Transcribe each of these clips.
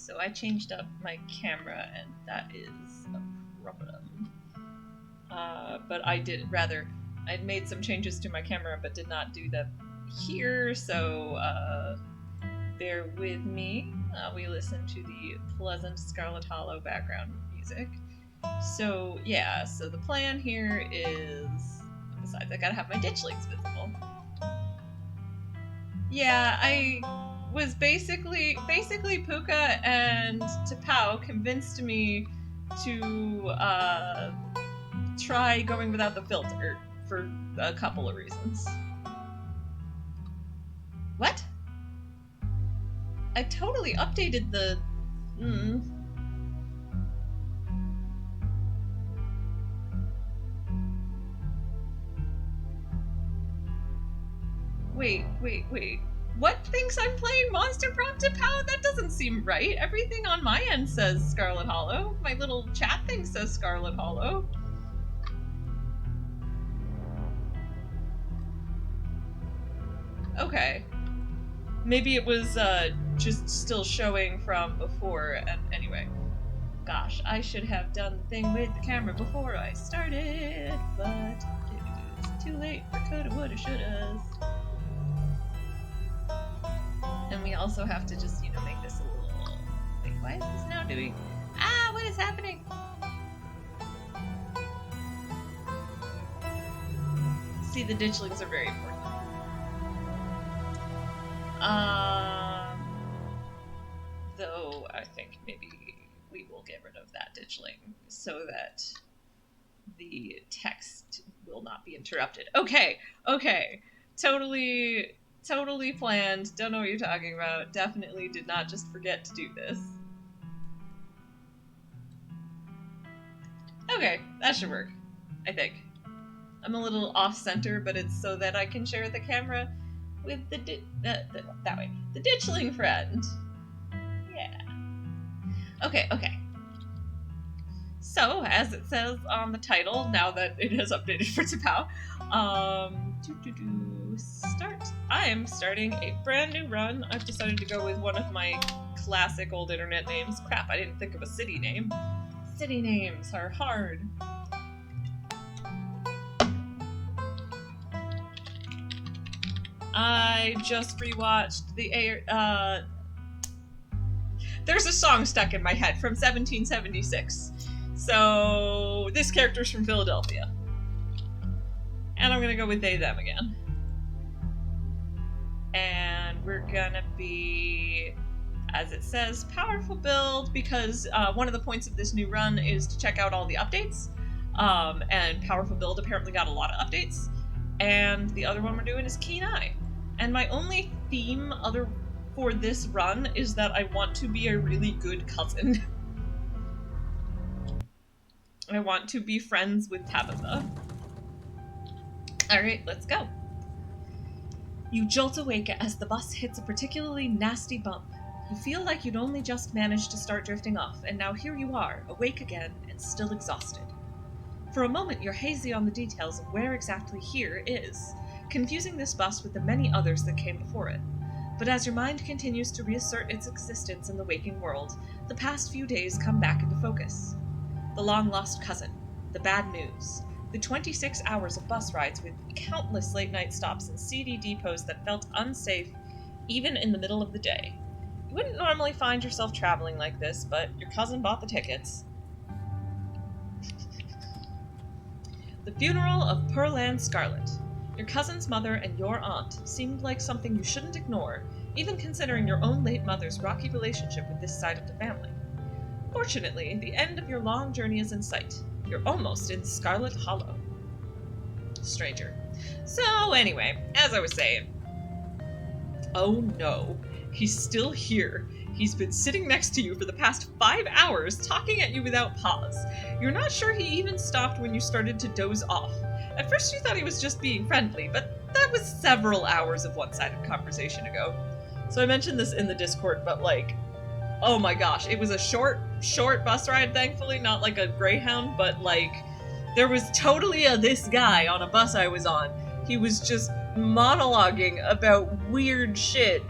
So I changed up my camera, and that is a problem. But I'd made some changes to my camera, but did not do them here, so bear with me. We listen to the pleasant Scarlet Hollow background music. So yeah, so the plan here is, besides I gotta have my ditchlings visible. Yeah, I was basically Puka and Tapao convinced me to try going without the filter for a couple of reasons. What? I totally updated the... Wait. What thinks I'm playing Monster Prompt Tapao? That doesn't seem right. Everything on my end says Scarlet Hollow. My little chat thing says Scarlet Hollow. Okay. Maybe it was just still showing from before, and anyway. Gosh, I should have done the thing with the camera before I started, but it's too late for coulda, woulda, shouldas. And we also have to just, you know, make this a little... Wait, why is this now doing... Ah, what is happening? See, the ditchlings are very important. Though I think maybe we will get rid of that ditchling so that the text will not be interrupted. Okay. Totally planned. Don't know what you're talking about. Definitely did not just forget to do this. Okay, that should work, I think. I'm a little off-center, but it's so that I can share the camera with the that way. The ditchling friend. Yeah. Okay. So, as it says on the title, now that it has updated for Tapao, start. I am starting a brand new run. I've decided to go with one of my classic old internet names. Crap, I didn't think of a city name. City names are hard. I just rewatched there's a song stuck in my head from 1776. So this character's from Philadelphia. And I'm gonna go with they, them again. And we're gonna be, as it says, powerful build, because one of the points of this new run is to check out all the updates. And powerful build apparently got a lot of updates. And the other one we're doing is Keen Eye. And my only theme for this run is that I want to be a really good cousin. I want to be friends with Tabitha. Alright, let's go. You jolt awake as the bus hits a particularly nasty bump. You feel like you'd only just managed to start drifting off, and now here you are, awake again, and still exhausted. For a moment, you're hazy on the details of where exactly here is, confusing this bus with the many others that came before it. But as your mind continues to reassert its existence in the waking world, the past few days come back into focus. The long-lost cousin, the bad news, the 26 hours of bus rides with countless late-night stops and seedy depots that felt unsafe even in the middle of the day. You wouldn't normally find yourself traveling like this, but your cousin bought the tickets. The funeral of Pearl Ann Scarlet. Your cousin's mother and your aunt seemed like something you shouldn't ignore, even considering your own late mother's rocky relationship with this side of the family. Fortunately, the end of your long journey is in sight. You're almost in Scarlet Hollow. Stranger. So anyway, as I was saying. Oh no, he's still here. He's been sitting next to you for the past 5 hours, talking at you without pause. You're not sure he even stopped when you started to doze off. At first you thought he was just being friendly, but that was several hours of one-sided conversation ago. So I mentioned this in the Discord, but like, oh my gosh, it was a short bus ride, thankfully, not like a Greyhound, but like, there was totally this guy on a bus I was on. He was just monologuing about weird shit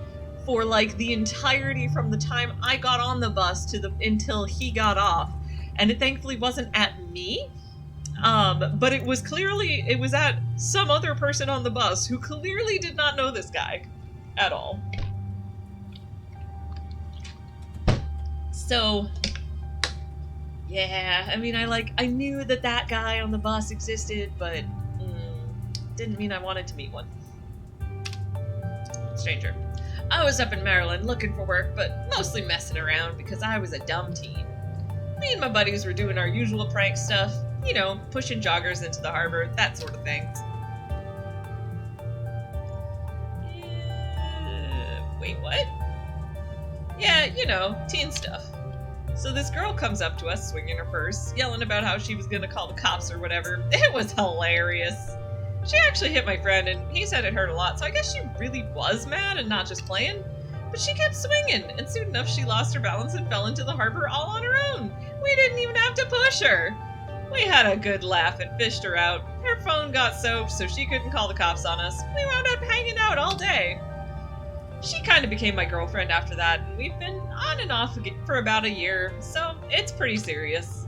for like the entirety from the time I got on the bus to until he got off. And it thankfully wasn't at me. But it was at some other person on the bus who clearly did not know this guy at all. So, yeah, I mean, I knew that guy on the bus existed, but didn't mean I wanted to meet one. Stranger. I was up in Maryland looking for work, but mostly messing around because I was a dumb teen. Me and my buddies were doing our usual prank stuff, you know, pushing joggers into the harbor, that sort of thing. Wait, what? Yeah, you know, teen stuff. So this girl comes up to us, swinging her purse, yelling about how she was gonna call the cops or whatever. It was hilarious. She actually hit my friend, and he said it hurt a lot, so I guess she really was mad and not just playing. But she kept swinging, and soon enough she lost her balance and fell into the harbor all on her own. We didn't even have to push her. We had a good laugh and fished her out. Her phone got soaked, so she couldn't call the cops on us. We wound up hanging out all day. She kind of became my girlfriend after that, and we've been on and off for about a year, so it's pretty serious.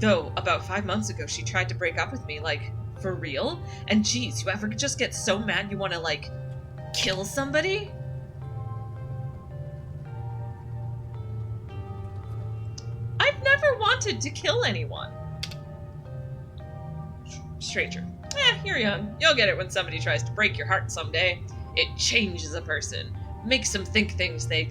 Though, about 5 months ago, she tried to break up with me, like, for real? And geez, you ever just get so mad you want to, like, kill somebody? I've never wanted to kill anyone. Stranger. You're young. You'll get it when somebody tries to break your heart someday. It changes a person. Makes them think things they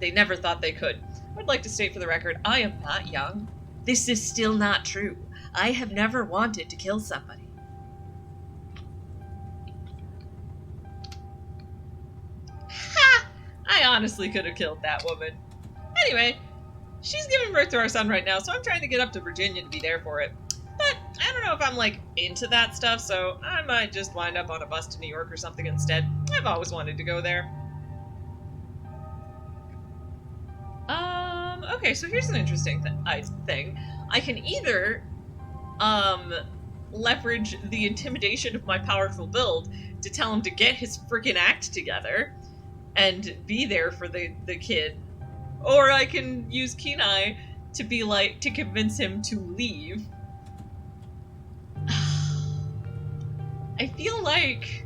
never thought they could. I'd like to state for the record, I am not young. This is still not true. I have never wanted to kill somebody. Ha! I honestly could have killed that woman. Anyway, she's giving birth to our son right now, so I'm trying to get up to Virginia to be there for it. But I don't know if I'm, like, into that stuff, so I might just wind up on a bus to New York or something instead. I've always wanted to go there. Okay, so here's an interesting thing. I can either, leverage the intimidation of my powerful build to tell him to get his freaking act together and be there for the kid, or I can use Kenai to be like, to convince him to leave. I feel like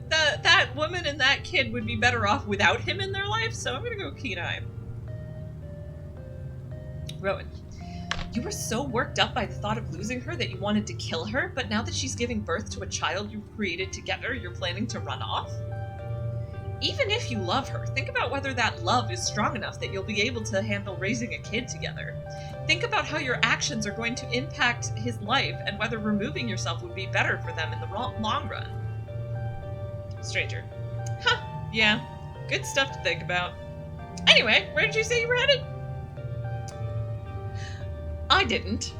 that woman and that kid would be better off without him in their life, so I'm gonna go Kenai. Rowan. You were so worked up by the thought of losing her that you wanted to kill her, but now that she's giving birth to a child you created together, you're planning to run off? Even if you love her, think about whether that love is strong enough that you'll be able to handle raising a kid together. Think about how your actions are going to impact his life and whether removing yourself would be better for them in the long run. Stranger. Huh, yeah. Good stuff to think about. Anyway, where did you say you were headed? I didn't.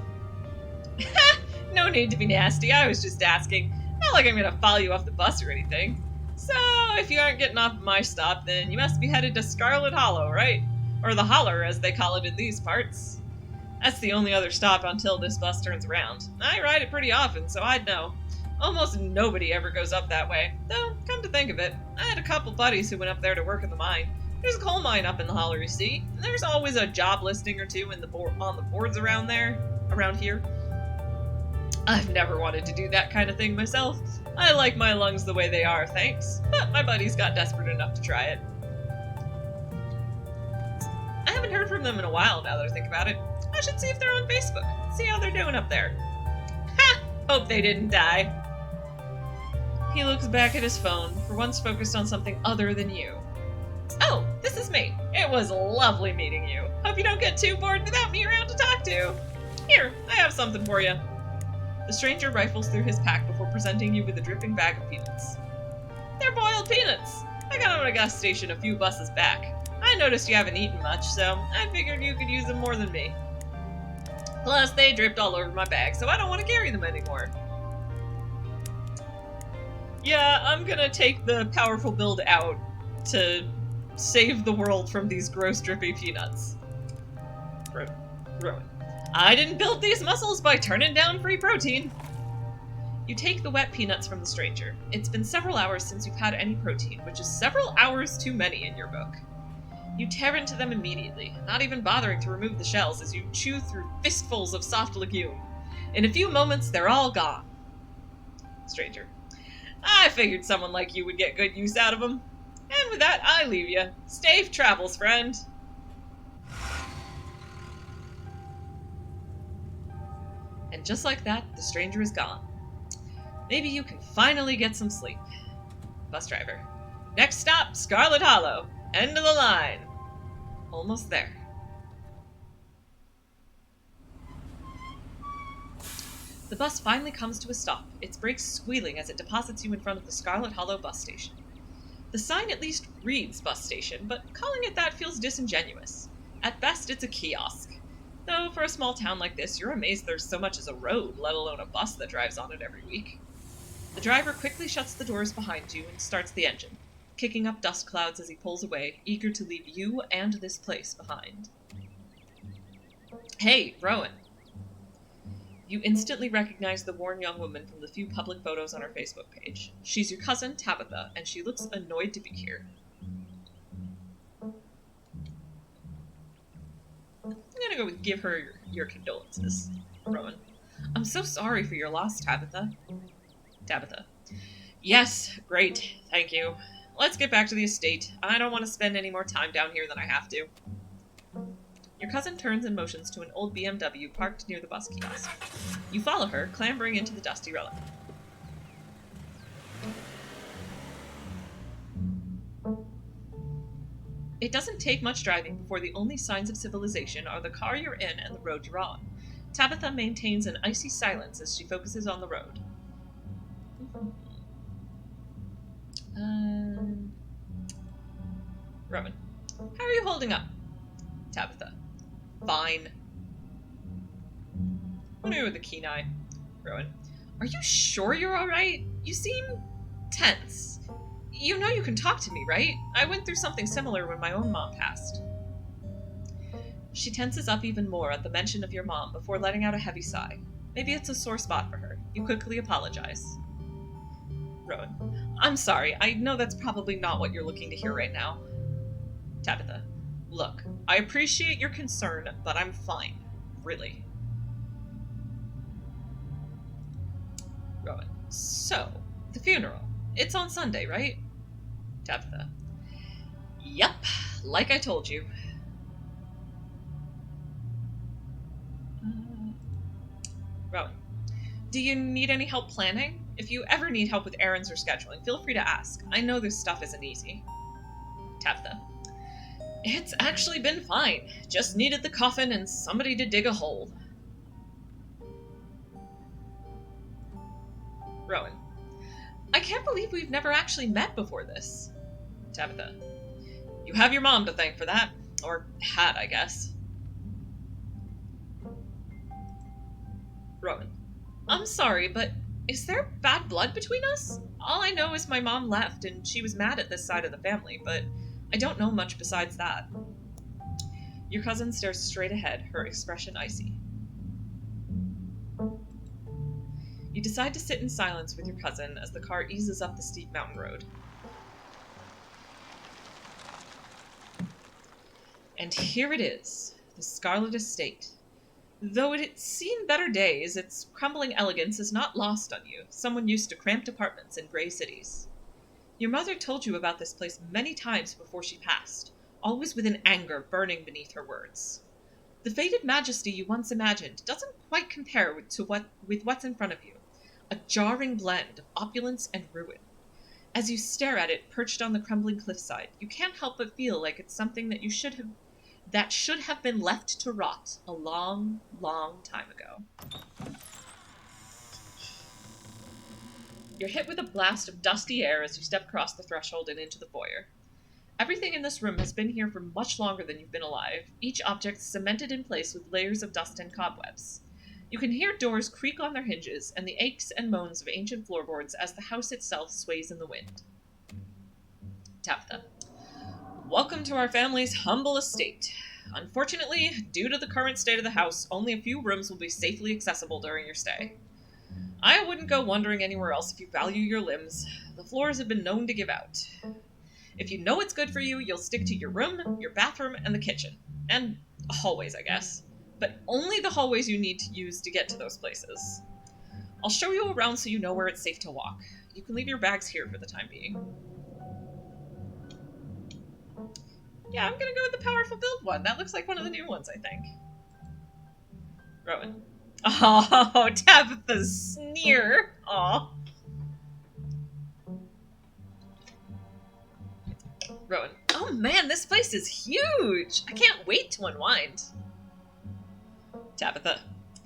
No need to be nasty, I was just asking. Not like I'm gonna follow you off the bus or anything. So, if you aren't getting off at my stop, then you must be headed to Scarlet Hollow, right? Or the Holler, as they call it in these parts. That's the only other stop until this bus turns around. I ride it pretty often, so I'd know. Almost nobody ever goes up that way. Though, come to think of it, I had a couple buddies who went up there to work in the mine. There's a coal mine up in the Holler, you see, and there's always a job listing or two on the boards around here. I've never wanted to do that kind of thing myself. I like my lungs the way they are, thanks. But my buddies got desperate enough to try it. I haven't heard from them in a while now that I think about it. I should see if they're on Facebook. See how they're doing up there. Ha! Hope they didn't die. He looks back at his phone, for once focused on something other than you. Oh, this is me. It was lovely meeting you. Hope you don't get too bored without me around to talk to. Here, I have something for you. The stranger rifles through his pack before presenting you with a dripping bag of peanuts. They're boiled peanuts. I got them at a gas station a few buses back. I noticed you haven't eaten much, so I figured you could use them more than me. Plus, they dripped all over my bag, so I don't want to carry them anymore. Yeah, I'm gonna take the powerful build out to save the world from these gross drippy peanuts. Rowan. I didn't build these muscles by turning down free protein. You take the wet peanuts from the stranger. It's been several hours since you've had any protein, which is several hours too many in your book. You tear into them immediately, not even bothering to remove the shells as you chew through fistfuls of soft legume. In a few moments, they're all gone. Stranger. I figured someone like you would get good use out of them. And with that, I leave you. Safe travels, friend. And just like that, the stranger is gone. Maybe you can finally get some sleep. Bus driver. Next stop, Scarlet Hollow. End of the line. Almost there. The bus finally comes to a stop, its brakes squealing as it deposits you in front of the Scarlet Hollow bus station. The sign at least reads bus station, but calling it that feels disingenuous. At best, it's a kiosk. Though for a small town like this, you're amazed there's so much as a road, let alone a bus that drives on it every week. The driver quickly shuts the doors behind you and starts the engine, kicking up dust clouds as he pulls away, eager to leave you and this place behind. Hey, Rowan. You instantly recognize the worn young woman from the few public photos on her Facebook page. She's your cousin, Tabitha, and she looks annoyed to be here. I'm gonna go with give her your condolences, Rowan. I'm so sorry for your loss, Tabitha. Tabitha. Yes, great, thank you. Let's get back to the estate. I don't want to spend any more time down here than I have to. Your cousin turns and motions to an old BMW parked near the bus kiosk. You follow her, clambering into the dusty relic. It doesn't take much driving before the only signs of civilization are the car you're in and the road you're on. Tabitha maintains an icy silence as she focuses on the road. Rowan. How are you holding up? Tabitha. Fine. What are you with the keen eye? Rowan. Are you sure you're alright? You seem tense. You know you can talk to me, right? I went through something similar when my own mom passed. She tenses up even more at the mention of your mom before letting out a heavy sigh. Maybe it's a sore spot for her. You quickly apologize. Rowan. I'm sorry. I know that's probably not what you're looking to hear right now. Tabitha. Look, I appreciate your concern, but I'm fine. Really. Rowan. So, the funeral. It's on Sunday, right? Tabitha. Yep, like I told you. Rowan. Do you need any help planning? If you ever need help with errands or scheduling, feel free to ask. I know this stuff isn't easy. Tabitha. It's actually been fine. Just needed the coffin and somebody to dig a hole. Rowan. I can't believe we've never actually met before this. Tabitha. You have your mom to thank for that. Or had, I guess. Rowan. I'm sorry, but is there bad blood between us? All I know is my mom left and she was mad at this side of the family, but I don't know much besides that. Your cousin stares straight ahead, her expression icy. You decide to sit in silence with your cousin as the car eases up the steep mountain road. And here it is, the Scarlet Estate. Though it had seen better days, its crumbling elegance is not lost on you, someone used to cramped apartments in gray cities. Your mother told you about this place many times before she passed, always with an anger burning beneath her words. The faded majesty you once imagined doesn't quite compare with what's in front of you, a jarring blend of opulence and ruin. As you stare at it perched on the crumbling cliffside, you can't help but feel like it's something that should have been left to rot a long, long time ago. You're hit with a blast of dusty air as you step across the threshold and into the foyer. Everything in this room has been here for much longer than you've been alive, each object cemented in place with layers of dust and cobwebs. You can hear doors creak on their hinges and the aches and moans of ancient floorboards as the house itself sways in the wind. Tabitha. Welcome to our family's humble estate. Unfortunately, due to the current state of the house, only a few rooms will be safely accessible during your stay. I wouldn't go wandering anywhere else if you value your limbs. The floors have been known to give out. If you know it's good for you, you'll stick to your room, your bathroom, and the kitchen. And hallways, I guess. But only the hallways you need to use to get to those places. I'll show you around so you know where it's safe to walk. You can leave your bags here for the time being. Yeah, I'm gonna go with the powerful build one. That looks like one of the new ones, I think. Rowan. Oh, Tabitha's sneer. Aw. Rowan. Oh man, this place is huge! I can't wait to unwind. Tabitha.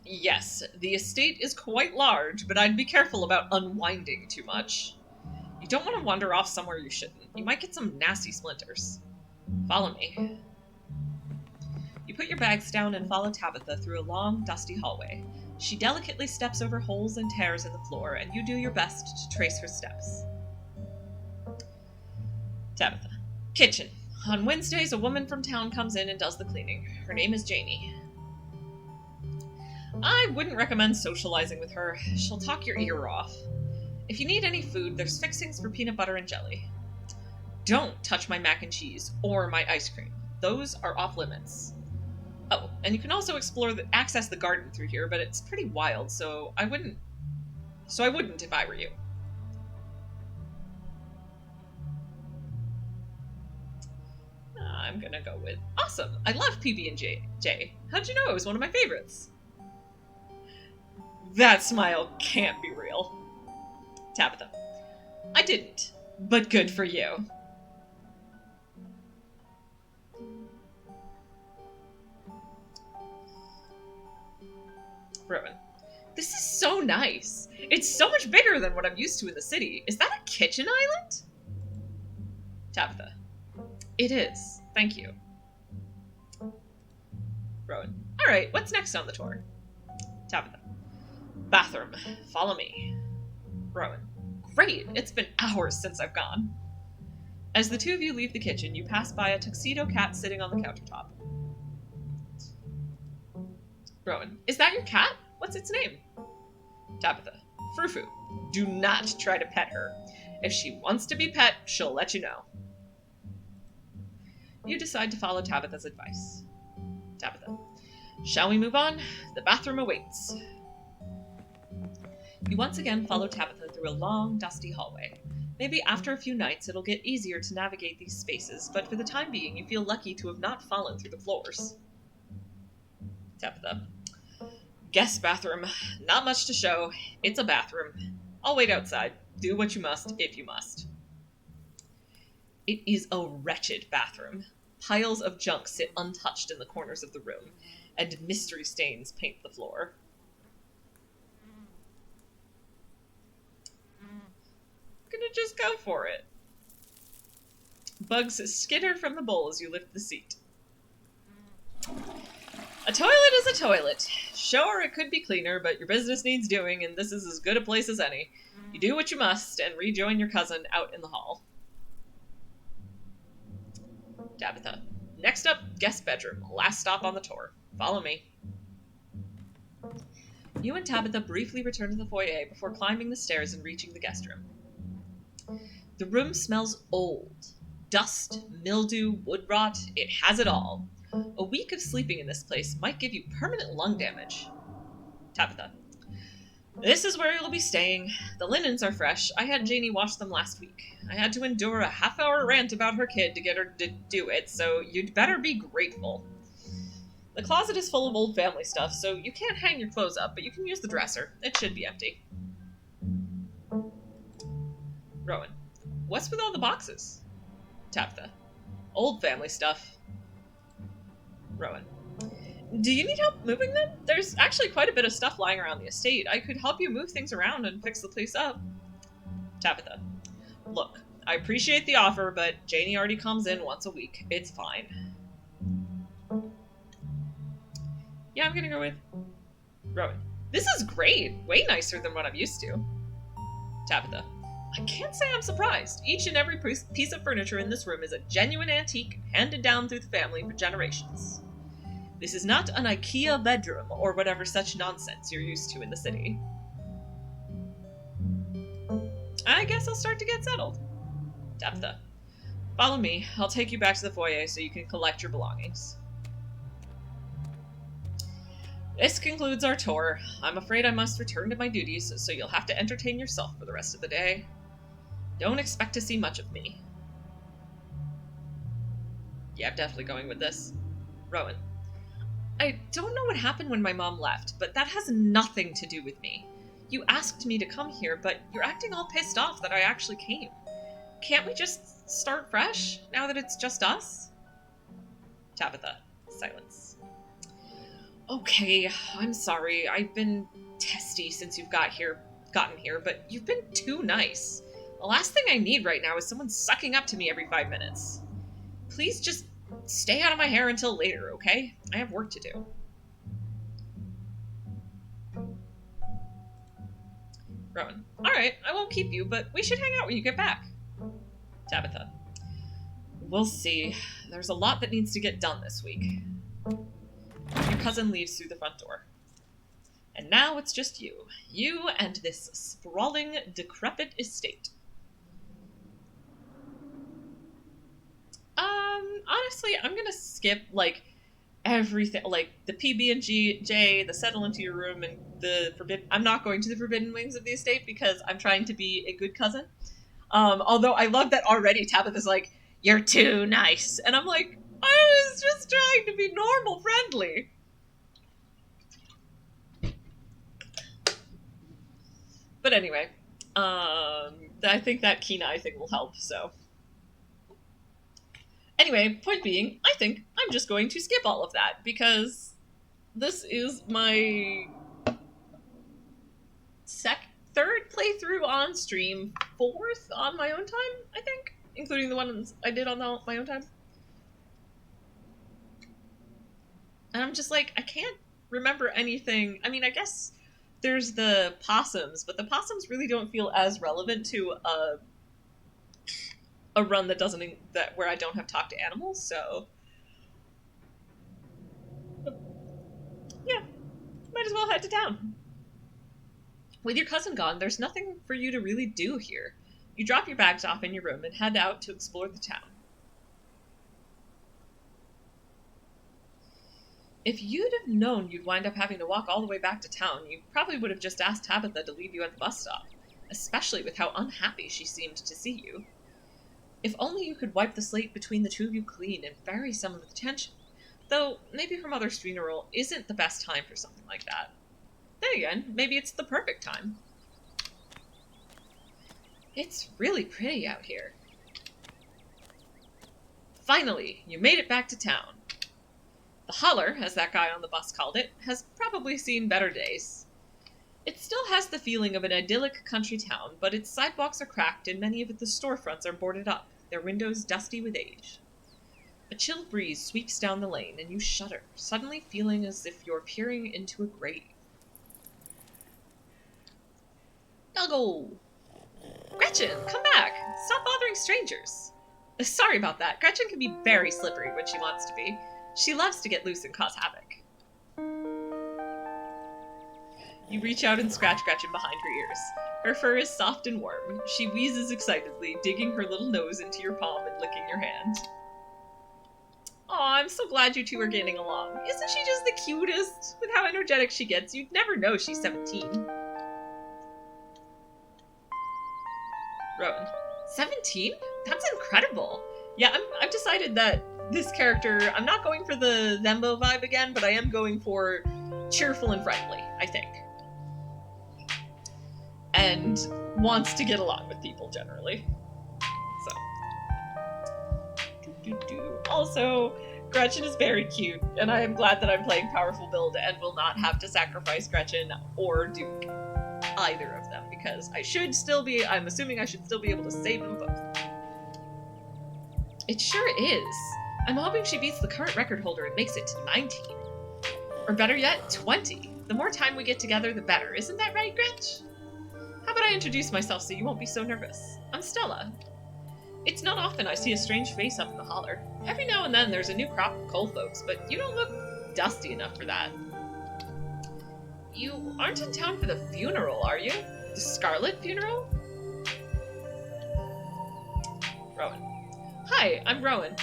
Yes, the estate is quite large, but I'd be careful about unwinding too much. You don't want to wander off somewhere you shouldn't. You might get some nasty splinters. Follow me. You put your bags down and follow Tabitha through a long, dusty hallway. She delicately steps over holes and tears in the floor, and you do your best to trace her steps. Tabitha. Kitchen. On Wednesdays, a woman from town comes in and does the cleaning. Her name is Janie. I wouldn't recommend socializing with her. She'll talk your ear off. If you need any food, there's fixings for peanut butter and jelly. Don't touch my mac and cheese or my ice cream. Those are off limits. Oh, and you can also access the garden through here, but it's pretty wild, so I wouldn't if I were you. I'm gonna go with awesome. I love PB&J. How'd you know it was one of my favorites? That smile can't be real. Tabitha. I didn't, but good for you. Rowan. This is so nice. It's so much bigger than what I'm used to in the city. Is that a kitchen island? Tabitha. It is. Thank you. Rowan. Alright, what's next on the tour? Tabitha. Bathroom. Follow me. Rowan. Great, it's been hours since I've gone. As the two of you leave the kitchen, you pass by a tuxedo cat sitting on the countertop. Rowan. Is that your cat? What's its name? Tabitha. Frou-Frou. Do not try to pet her. If she wants to be pet, she'll let you know. You decide to follow Tabitha's advice. Tabitha. Shall we move on? The bathroom awaits. You once again follow Tabitha through a long, dusty hallway. Maybe after a few nights it'll get easier to navigate these spaces, but for the time being you feel lucky to have not fallen through the floors. Tabitha. Guest bathroom. Not much to show. It's a bathroom. I'll wait outside. Do what you must, if you must. It is a wretched bathroom. Piles of junk sit untouched in the corners of the room, and mystery stains paint the floor. I'm gonna just go for it. Bugs skitter from the bowl as you lift the seat. A toilet is a toilet. Sure, it could be cleaner, but your business needs doing, and this is as good a place as any. You do what you must, and rejoin your cousin out in the hall. Tabitha. Next up, guest bedroom. Last stop on the tour. Follow me. You and Tabitha briefly return to the foyer before climbing the stairs and reaching the guest room. The room smells old. Dust, mildew, wood rot, it has it all. A week of sleeping in this place might give you permanent lung damage. Tabitha. This is where you'll be staying. The linens are fresh. I had Janie wash them last week. I had to endure a half-hour rant about her kid to get her to do it, so you'd better be grateful. The closet is full of old family stuff, so you can't hang your clothes up, but you can use the dresser. It should be empty. Rowan. What's with all the boxes? Tabitha. Old family stuff. Rowan. Do you need help moving them? There's actually quite a bit of stuff lying around the estate. I could help you move things around and fix the place up. Tabitha. Look, I appreciate the offer, but Janie already comes in once a week. It's fine. Yeah, I'm gonna go with Rowan. This is great. Way nicer than what I'm used to. Tabitha. I can't say I'm surprised. Each and every piece of furniture in this room is a genuine antique handed down through the family for generations. This is not an IKEA bedroom or whatever such nonsense you're used to in the city. I guess I'll start to get settled. Tabitha. Follow me. I'll take you back to the foyer so you can collect your belongings. This concludes our tour. I'm afraid I must return to my duties, so you'll have to entertain yourself for the rest of the day. Don't expect to see much of me. Yeah, I'm definitely going with this. Rowan. I don't know what happened when my mom left, but that has nothing to do with me. You asked me to come here, but you're acting all pissed off that I actually came. Can't we just start fresh, now that it's just us? Tabitha. Silence. Okay, I'm sorry. I've been testy since you've gotten here, but you've been too nice. The last thing I need right now is someone sucking up to me every 5 minutes. Please just stay out of my hair until later, okay? I have work to do. Rowan. Alright, I won't keep you, but we should hang out when you get back. Tabitha. We'll see. There's a lot that needs to get done this week. Your cousin leaves through the front door. And now it's just you. You and this sprawling, decrepit estate. Honestly, I'm gonna skip, like, everything, like, the PB&J, the settle into your room, and the forbidden... I'm not going to the forbidden wings of the estate because I'm trying to be a good cousin. Although I love that already Tabitha's like, you're too nice. And I'm like, I was just trying to be normal friendly. But anyway, I think that Kenai thing will help, so. Anyway, point being, I think I'm just going to skip all of that, because this is my third playthrough on stream, fourth on my own time, I think, including the ones I did on my own time. And I'm just like, I can't remember anything. I mean, I guess there's the possums, but the possums really don't feel as relevant to a run that where I don't have talk to animals, so yeah, might as well head to town. With your cousin gone, there's nothing for you to really do here. You drop your bags off in your room and head out to explore the town. If you'd have known you'd wind up having to walk all the way back to town, you probably would have just asked Tabitha to leave you at the bus stop, especially with how unhappy she seemed to see you. If only you could wipe the slate between the two of you clean and bury some of the tension. Though, maybe her mother's funeral isn't the best time for something like that. Then again, maybe it's the perfect time. It's really pretty out here. Finally, you made it back to town. The holler, as that guy on the bus called it, has probably seen better days. It still has the feeling of an idyllic country town, but its sidewalks are cracked and many of the storefronts are boarded up, their windows dusty with age. A chill breeze sweeps down the lane, and you shudder, suddenly feeling as if you're peering into a grave. Doggo! Gretchen, come back! Stop bothering strangers! Sorry about that. Gretchen can be very slippery when she wants to be. She loves to get loose and cause havoc. You reach out and scratch Gretchen behind her ears. Her fur is soft and warm. She wheezes excitedly, digging her little nose into your palm and licking your hand. Aw, I'm so glad you two are getting along. Isn't she just the cutest? With how energetic she gets, you'd never know she's 17. Rowan. 17? That's incredible. Yeah, I've decided that this character, I'm not going for the Thembo vibe again, but I am going for cheerful and friendly, I think. And wants to get along with people, generally. So. Also, Gretchen is very cute, and I am glad that I'm playing powerful build and will not have to sacrifice Gretchen or Duke. Either of them, because I'm assuming I should still be able to save them both. It sure is. I'm hoping she beats the current record holder and makes it to 19. Or better yet, 20. The more time we get together, the better. Isn't that right, Gretch? How about I introduce myself so you won't be so nervous? I'm Stella. It's not often I see a strange face up in the holler. Every now and then there's a new crop of coal folks, but you don't look dusty enough for that. You aren't in town for the funeral, are you? The Scarlet funeral? Rowan. Hi, I'm Rowan.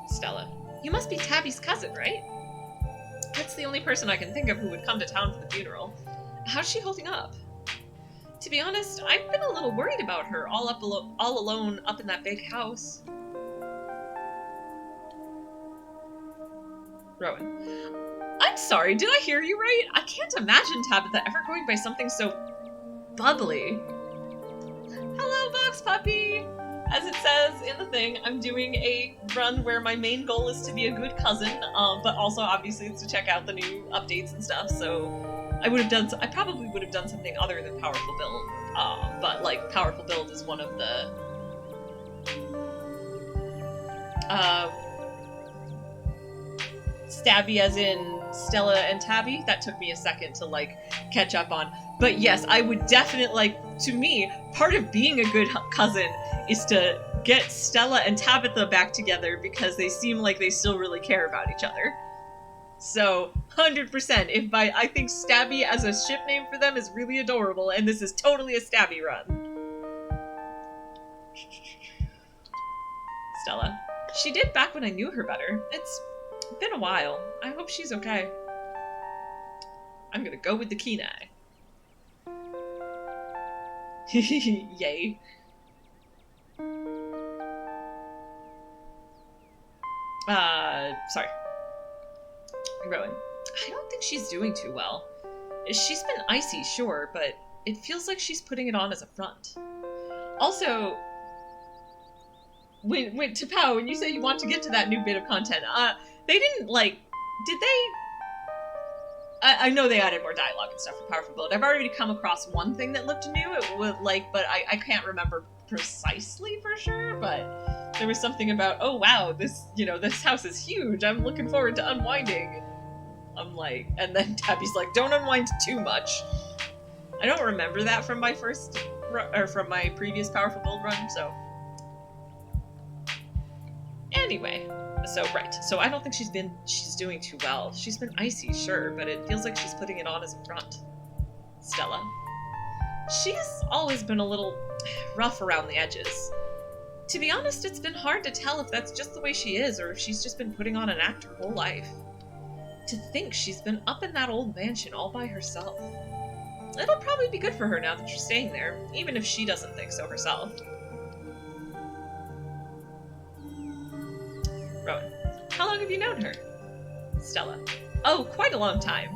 Stella. You must be Tabby's cousin, right? That's the only person I can think of who would come to town for the funeral. How's she holding up? To be honest, I've been a little worried about her, all alone up in that big house. Rowan. I'm sorry, did I hear you right? I can't imagine Tabitha ever going by something so bubbly. Hello, Box Puppy! As it says in the thing, I'm doing a run where my main goal is to be a good cousin, but also obviously it's to check out the new updates and stuff, so I probably would have done something other than Powerful Build, but like Powerful Build is one of the stabby as in Stella and Tabby. That took me a second to like catch up on. But yes, I would definitely, like, to me, part of being a good cousin is to get Stella and Tabitha back together because they seem like they still really care about each other. So, 100%. I think Stabby as a ship name for them is really adorable, and this is totally a Stabby run. Stella. She did back when I knew her better. It's been a while. I hope she's okay. I'm gonna go with the Kenai. Yay. Sorry. Rowan. I don't think she's doing too well. She's been icy, sure, but it feels like she's putting it on as a front. Also, when Tapao, when you say you want to get to that new bit of content, they didn't, like, did they... I know they added more dialogue and stuff for Powerful Build. I've already come across one thing that looked new. It was like, but I can't remember precisely for sure. But there was something about, oh wow, this house is huge. I'm looking forward to unwinding. I'm like, and then Tabby's like, don't unwind too much. I don't remember that from my from my previous Powerful Build run. So anyway. So I don't think she's doing too well. She's been icy, sure, but it feels like she's putting it on as a front. Stella. She's always been a little rough around the edges. To be honest, it's been hard to tell if that's just the way she is, or if she's just been putting on an act her whole life. To think she's been up in that old mansion all by herself. It'll probably be good for her now that she's staying there, even if she doesn't think so herself. Rowan. How long have you known her? Stella. Oh, quite a long time.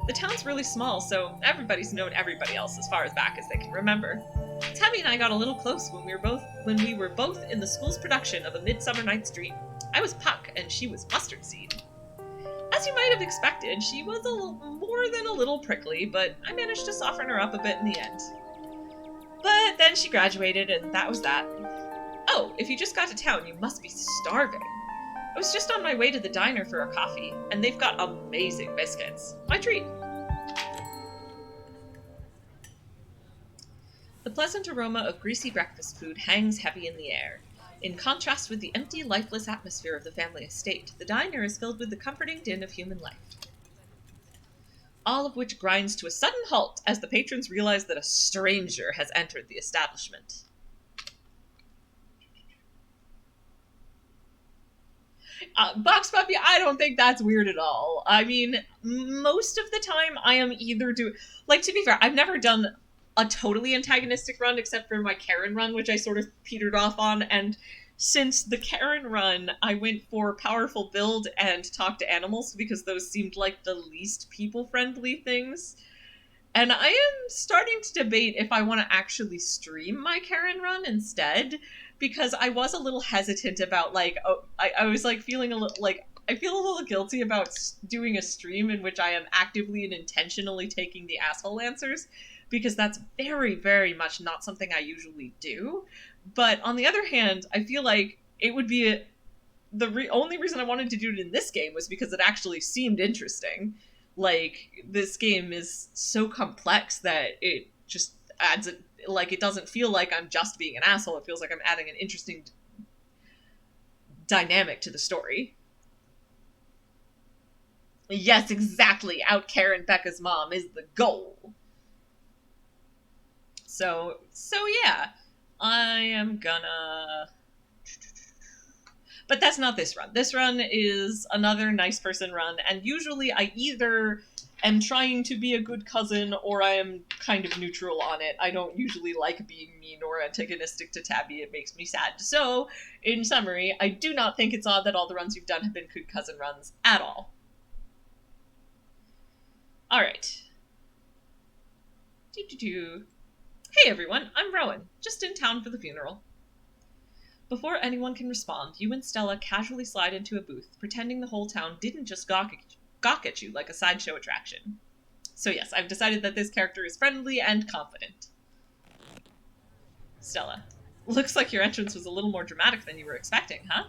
The town's really small, so everybody's known everybody else as far back as they can remember. Tabby and I got a little close when we were both in the school's production of A Midsummer Night's Dream. I was Puck, and she was Mustard Seed. As you might have expected, she was more than a little prickly, but I managed to soften her up a bit in the end. But then she graduated, and that was that. Oh, if you just got to town, you must be starving. I was just on my way to the diner for a coffee, and they've got amazing biscuits. My treat. The pleasant aroma of greasy breakfast food hangs heavy in the air. In contrast with the empty, lifeless atmosphere of the family estate, the diner is filled with the comforting din of human life. All of which grinds to a sudden halt as the patrons realize that a stranger has entered the establishment. Box Puppy, I don't think that's weird at all. I mean, most of the time I am either like, to be fair, I've never done a totally antagonistic run except for my Karen run, which I sort of petered off on, and since the Karen run, I went for Powerful Build and Talk to Animals because those seemed like the least people-friendly things. And I am starting to debate if I want to actually stream my Karen run instead, because I was a little hesitant about, like, I was, like, feeling a little, like, I feel a little guilty about doing a stream in which I am actively and intentionally taking the asshole answers, because that's very, very much not something I usually do. But on the other hand, I feel like it would be the only reason I wanted to do it in this game was because it actually seemed interesting. Like, this game is so complex that it just adds it. Like, it doesn't feel like I'm just being an asshole. It feels like I'm adding an interesting dynamic to the story. Yes, exactly. Out Karen Becca's mom is the goal. So yeah. I am gonna... But that's not this run. This run is another nice person run, and usually I either am trying to be a good cousin or I am kind of neutral on it. I don't usually like being mean or antagonistic to Tabby. It makes me sad. So, in summary, I do not think it's odd that all the runs you've done have been good cousin runs at all. Alright. Hey everyone, I'm Rowan, just in town for the funeral. Before anyone can respond, you and Stella casually slide into a booth, pretending the whole town didn't just gawk at you like a sideshow attraction. So yes, I've decided that this character is friendly and confident. Stella. Looks like your entrance was a little more dramatic than you were expecting, huh?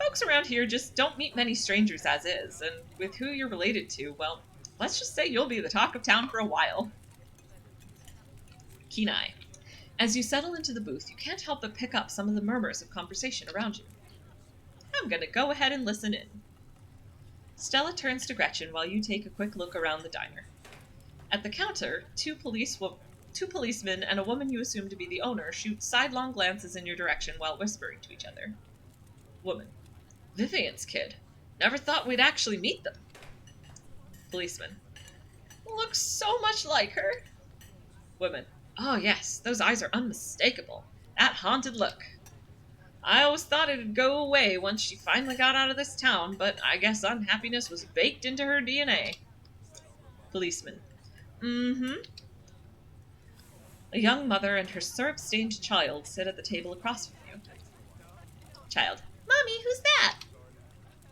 Folks around here just don't meet many strangers as is, and with who you're related to, well, let's just say you'll be the talk of town for a while. Kenai. As you settle into the booth, you can't help but pick up some of the murmurs of conversation around you. I'm gonna go ahead and listen in. Stella turns to Gretchen while you take a quick look around the diner. At the counter, two policemen and a woman you assume to be the owner shoot sidelong glances in your direction while whispering to each other. Woman. Vivian's kid. Never thought we'd actually meet them. Policeman. Looks so much like her. Woman. Oh yes, those eyes are unmistakable. That haunted look. I always thought it'd go away once she finally got out of this town, but I guess unhappiness was baked into her DNA. Policeman. Mm-hmm. A young mother and her syrup-stained child sit at the table across from you. Child. Mommy, who's that?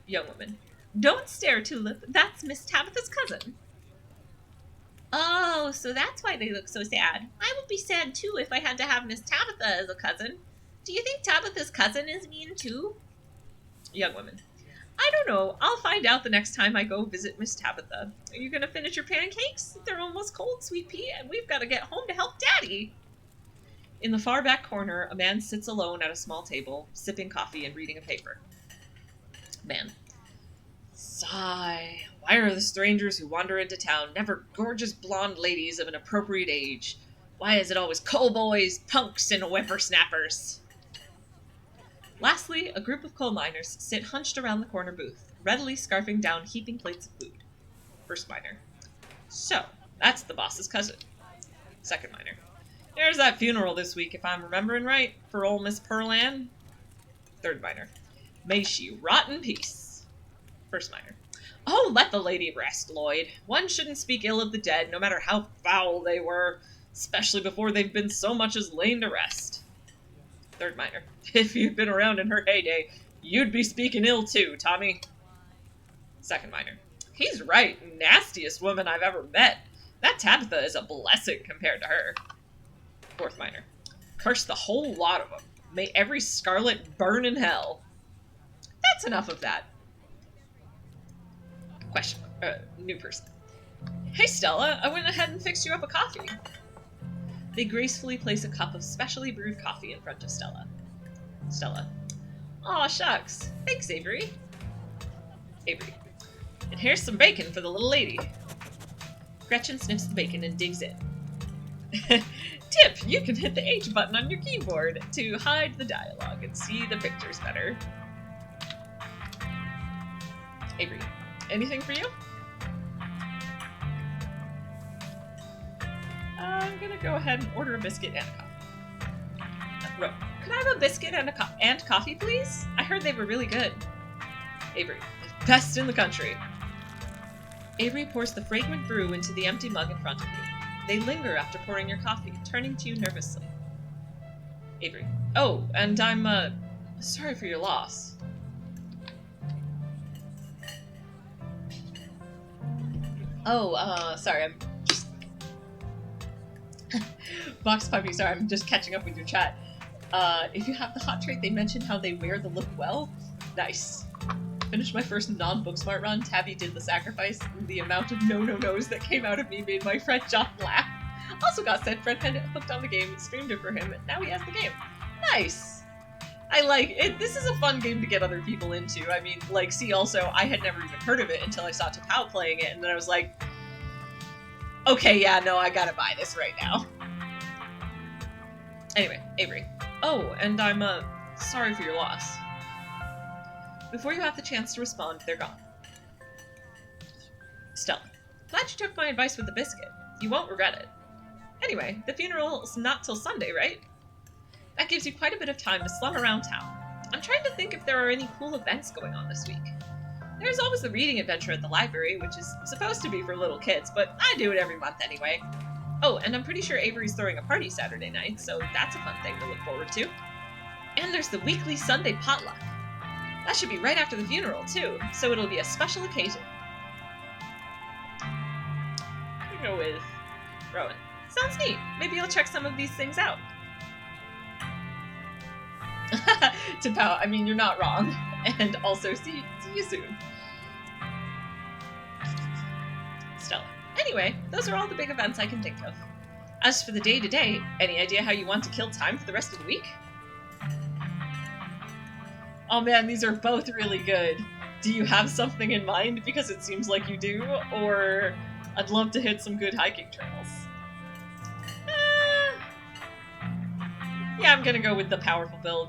Young woman. Don't stare, Tulip. That's Miss Tabitha's cousin. Oh, so that's why they look so sad. I would be sad too if I had to have Miss Tabitha as a cousin. Do you think Tabitha's cousin is mean too? Young woman. I don't know. I'll find out the next time I go visit Miss Tabitha. Are you going to finish your pancakes? They're almost cold, Sweet Pea, and we've got to get home to help Daddy. In the far back corner, a man sits alone at a small table, sipping coffee and reading a paper. Man. Sigh. Why are the strangers who wander into town never gorgeous blonde ladies of an appropriate age? Why is it always coal boys, punks, and whippersnappers? Lastly, a group of coal miners sit hunched around the corner booth, readily scarfing down heaping plates of food. First miner. So, that's the boss's cousin. Second miner. There's that funeral this week, if I'm remembering right, for old Miss Pearl Ann. Third miner. May she rot in peace. First miner. Oh, let the lady rest, Lloyd. One shouldn't speak ill of the dead, no matter how foul they were, especially before they've been so much as lain to rest. Third miner. If you'd been around in her heyday, you'd be speaking ill too, Tommy. Second miner. He's right. Nastiest woman I've ever met. That Tabitha is a blessing compared to her. Fourth miner. Curse the whole lot of them. May every Scarlet burn in hell. That's enough of that. Question. New person. Hey Stella, I went ahead and fixed you up a coffee. They gracefully place a cup of specially brewed coffee in front of Stella. Stella. Aw, shucks. Thanks, Avery. Avery. And here's some bacon for the little lady. Gretchen sniffs the bacon and digs in. Tip, you can hit the H button on your keyboard to hide the dialogue and see the pictures better. Avery. Anything for you? I'm gonna go ahead and order a biscuit and a coffee. Could I have a biscuit and coffee, please? I heard they were really good. Avery. Best in the country. Avery pours the fragrant brew into the empty mug in front of you. They linger after pouring your coffee, turning to you nervously. Avery. Oh, and I'm, sorry for your loss. Oh, sorry, I'm just... Box Puppy, sorry, I'm just catching up with your chat. If you have the hot trait, they mentioned how they wear the look well. Nice. Finished my first non-Booksmart run, Tabby did the sacrifice. The amount of no-no-nos that came out of me made my friend John laugh. Also got said Fred Pendant hooked on the game, streamed it for him, and now he has the game. Nice! I like it. This is a fun game to get other people into. I mean, like, see, also, I had never even heard of it until I saw Tapao playing it, and then I was like, okay, yeah, no, I gotta buy this right now. Anyway, Avery. Oh, and I'm, sorry for your loss. Before you have the chance to respond, they're gone. Stella. Glad you took my advice with the biscuit. You won't regret it. Anyway, the funeral's not till Sunday, right? That gives you quite a bit of time to slum around town. I'm trying to think if there are any cool events going on this week. There's always the reading adventure at the library, which is supposed to be for little kids, but I do it every month anyway. Oh, and I'm pretty sure Avery's throwing a party Saturday night, so that's a fun thing to look forward to. And there's the weekly Sunday potluck. That should be right after the funeral, too, so it'll be a special occasion. I'm gonna go with Rowan. Sounds neat. Maybe I'll check some of these things out. Tapao, I mean, you're not wrong. And also, see you soon. Stella. Anyway, those are all the big events I can think of. As for the day-to-day, any idea how you want to kill time for the rest of the week? Oh man, these are both really good. Do you have something in mind? Because it seems like you do, or I'd love to hit some good hiking trails. Yeah, I'm gonna go with the powerful build.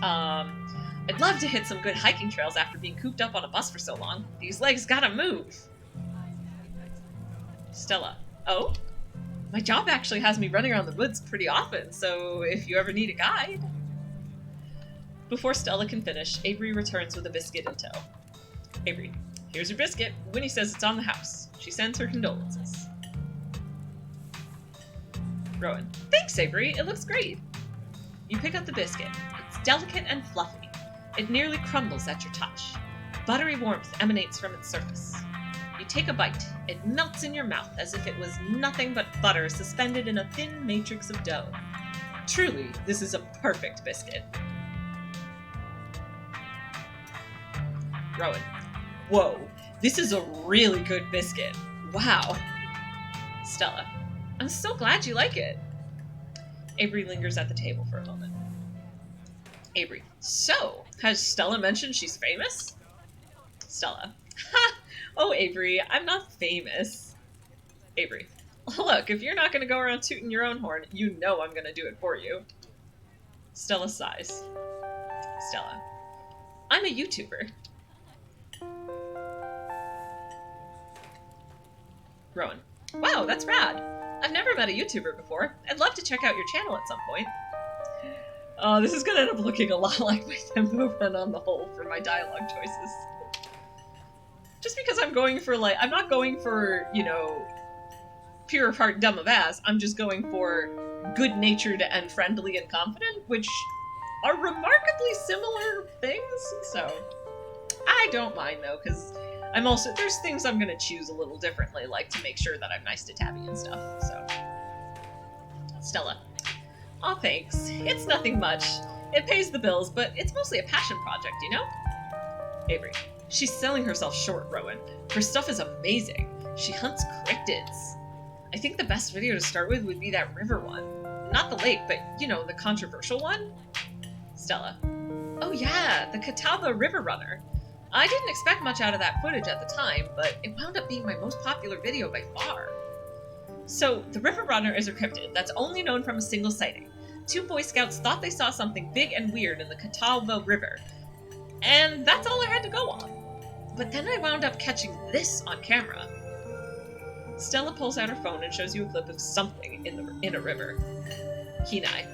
I'd love to hit some good hiking trails after being cooped up on a bus for so long. These legs gotta move. Stella. Oh? My job actually has me running around the woods pretty often, so if you ever need a guide... Before Stella can finish, Avery returns with a biscuit in tow. Avery. Here's your biscuit. Winnie says it's on the house. She sends her condolences. Rowan. Thanks, Avery. It looks great. You pick up the biscuit. It's delicate and fluffy. It nearly crumbles at your touch. Buttery warmth emanates from its surface. You take a bite. It melts in your mouth as if it was nothing but butter suspended in a thin matrix of dough. Truly, this is a perfect biscuit. Rowan. Whoa, this is a really good biscuit. Wow. Stella. I'm so glad you like it. Avery lingers at the table for a moment. Avery. So, has Stella mentioned she's famous? Stella. Ha! Oh, Avery, I'm not famous. Avery. Look, if you're not going to go around tooting your own horn, you know I'm going to do it for you. Stella sighs. Stella. I'm a YouTuber. Rowan. Wow, that's rad. I've never met a YouTuber before. I'd love to check out your channel at some point. Oh, this is gonna end up looking a lot like my tempo run on the whole for my dialogue choices. Just because I'm going for, like, I'm not going for, you know, pure of heart dumb of ass, I'm just going for good-natured and friendly and confident, which are remarkably similar things, so I don't mind, though, because I'm also, there's things I'm gonna choose a little differently, like to make sure that I'm nice to Tabby and stuff, so. Stella. Aw, thanks. It's nothing much. It pays the bills, but it's mostly a passion project, you know? Avery. She's selling herself short, Rowan. Her stuff is amazing. She hunts cryptids. I think the best video to start with would be that river one. Not the lake, but, you know, the controversial one? Stella. Oh yeah, the Catawba River Runner. I didn't expect much out of that footage at the time, but it wound up being my most popular video by far. So, the River Runner is a cryptid that's only known from a single sighting. 2 Boy Scouts thought they saw something big and weird in the Catawba River, and that's all I had to go on. But then I wound up catching this on camera. Stella pulls out her phone and shows you a clip of something in a river. Kenai.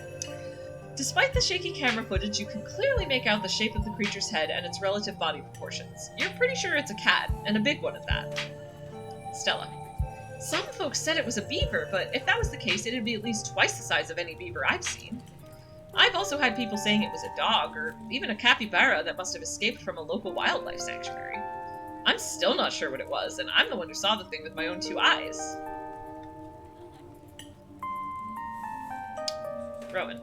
Despite the shaky camera footage, you can clearly make out the shape of the creature's head and its relative body proportions. You're pretty sure it's a cat, and a big one at that. Stella. Some folks said it was a beaver, but if that was the case, it'd be at least twice the size of any beaver I've seen. I've also had people saying it was a dog, or even a capybara that must have escaped from a local wildlife sanctuary. I'm still not sure what it was, and I'm the one who saw the thing with my own 2 eyes. Rowan.